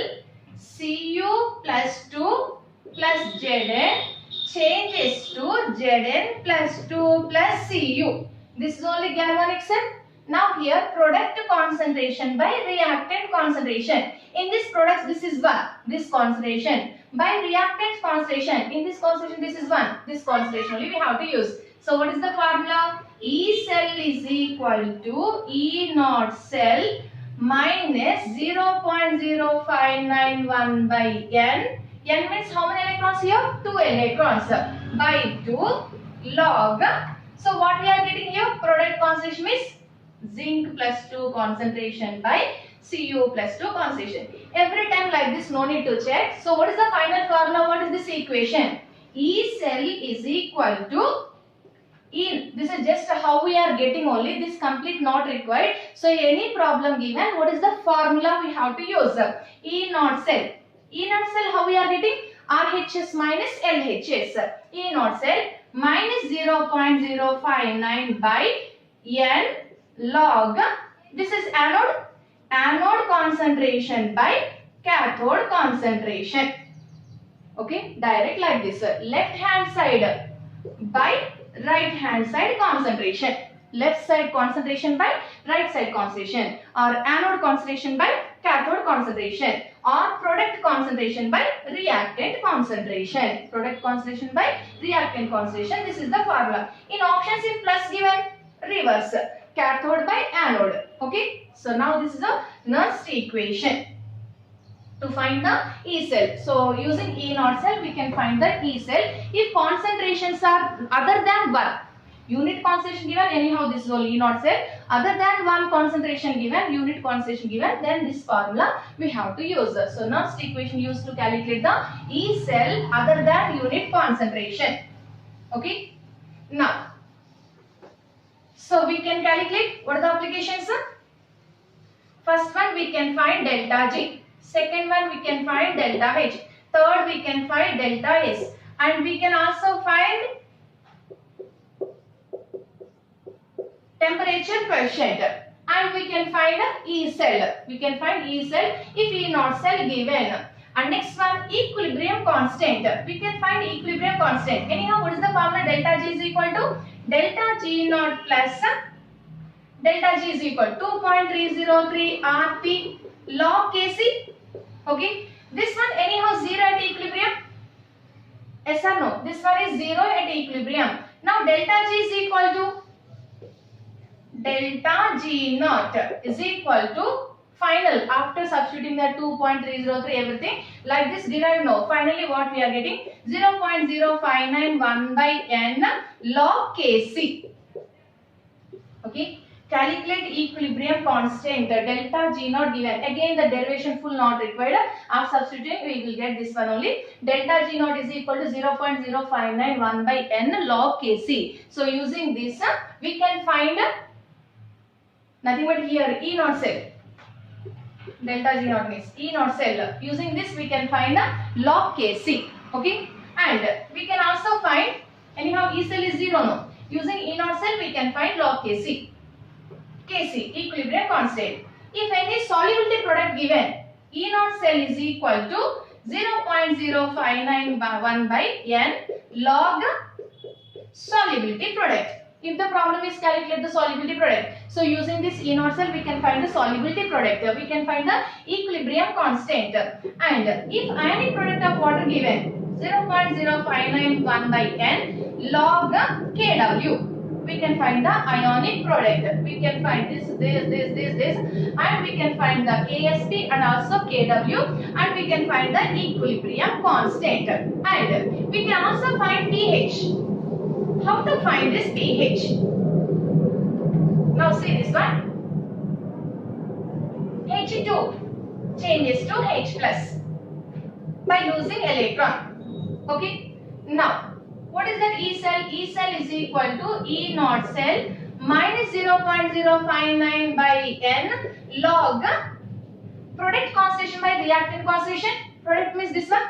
Cu plus 2 plus Zn changes to Zn plus 2 plus Cu. This is only galvanic cell. Now here product concentration by reactant concentration. In this product this is 1, this concentration. By reactant concentration, in this concentration this is 1, this concentration only we have to use. So what is the formula? E cell is equal to E naught cell minus 0.0591 by N. N means how many electrons here? 2 electrons by 2 log. So what we are getting here? Product concentration is zinc plus 2 concentration by Cu plus 2 concentration. Every time like this, no need to check. So what is the final formula? What is this equation? E cell is equal to E. This is just how we are getting only. This complete not required. So any problem given, what is the formula we have to use? E naught cell. E naught cell how we are getting? RHS minus LHS. E naught cell minus 0.059 by N log. This is anode. Anode concentration by cathode concentration. Okay, direct like this. Left hand side by right hand side concentration. Left side concentration by right side concentration, or anode concentration by cathode concentration, or product concentration by reactant concentration. Product concentration by reactant concentration. This is the formula. In options if plus given, reverse. Cathode by anode. Okay. So now this is a Nernst equation to find the E cell. So using E naught cell we can find the E cell if concentrations are other than 1. Unit concentration given, anyhow this is all E naught cell. Other than 1 concentration given, unit concentration given, then this formula we have to use. So Nernst equation used to calculate the E cell other than unit concentration. Okay. Now, so we can calculate what are the applications? First one we can find delta G. Second one we can find delta H. Third we can find delta S. And we can also find temperature coefficient. And we can find E cell. We can find E cell if E naught cell given. And next one, equilibrium constant. We can find equilibrium constant. Anyhow, what is the formula? Delta G is equal to delta G naught plus delta G is equal to 2.303 Rp log Kc. Okay. This one anyhow 0 at equilibrium. Yes or no? This one is 0 at equilibrium. Now delta G is equal to delta G naught is equal to final, after substituting the 2.303 everything like this derived now. Finally what we are getting? 0.0591 by N log Kc. Okay. Calculate equilibrium constant delta G naught given. Again the derivation full not required. After substituting we will get this one only. Delta G naught is equal to 0.0591 by N log Kc. So using this we can find nothing but here E naught cell. Delta G naught means E naught cell. Using this we can find log Kc. Okay. And we can also find, anyhow E cell is 0 now. Using E naught cell we can find log Kc. Kc, equilibrium constant. If any solubility product given, E naught cell is equal to 0.0591 by N log solubility product. If the problem is calculate the solubility product. So using this E naught cell we can find the solubility product. We can find the equilibrium constant. And if ionic product of water given 0.0591 by N log Kw. We can find the ionic product. We can find this, and we can find the Ksp and also Kw, and we can find the equilibrium constant. And we can also find pH. How to find this pH? Now see this one. H2 changes to H plus by losing electron. Okay. Now what is that E cell? E cell is equal to E naught cell minus 0.059 by N log product concentration by reactant concentration. Product means this one,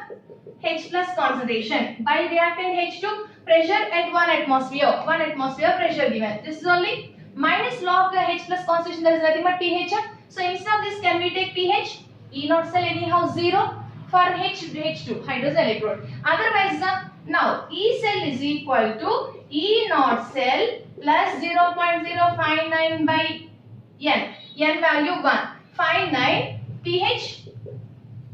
H plus concentration by reactant H2, pressure at 1 atmosphere. 1 atmosphere pressure given. This is only minus log H plus concentration, there is nothing but pH. So instead of this can we take pH? E naught cell anyhow 0 for H2 hydrogen electrode. Otherwise now E cell is equal to E naught cell plus 0.059 by N value 1. Find 9 pH.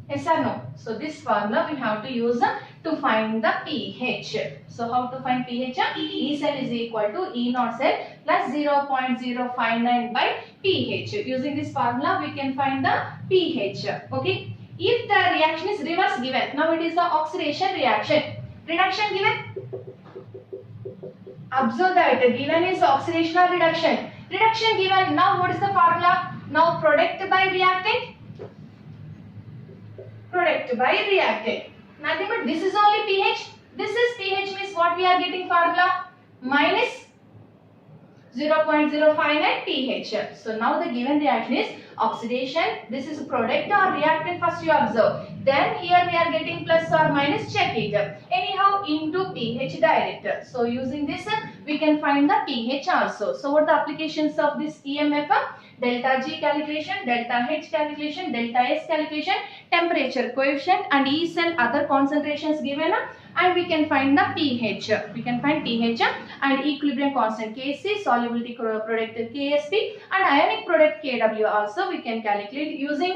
Yes or no? So this formula we have to use to find the pH. So how to find pH? E cell is equal to E naught cell plus 0.059 by pH. Using this formula we can find the pH. Okay. If the reaction is reverse given, now it is the oxidation reaction. Reduction given. Observe that given is oxidation or reduction. Reduction given. Now what is the formula? Now product by reactant. Product by reactant. Nothing but this is only pH. This is pH means what we are getting formula? Minus 0.059 pH. So now the given reaction is oxidation. This is product or reactant first you observe. Then here we are getting plus or minus, check it. Anyhow into pH direct. So using this we can find the pH also. So what are the applications of this EMF? Delta G calculation, delta H calculation, delta S calculation, temperature coefficient and E cell other concentrations given, and we can find the pH. We can find pH and equilibrium constant Kc, solubility product Ksp and ionic product Kw also we can calculate using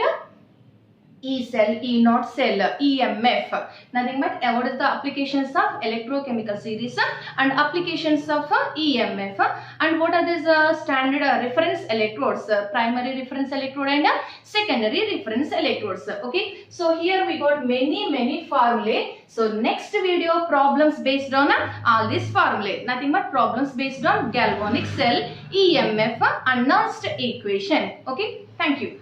E cell, E naught cell, EMF. Nothing but what is the applications of electrochemical series and applications of EMF, and what are these standard reference electrodes, primary reference electrode and secondary reference electrodes. Okay, so here we got many formulae. So next video problems based on all these formulae. Nothing but problems based on galvanic cell, EMF and Nernst equation. Okay, thank you.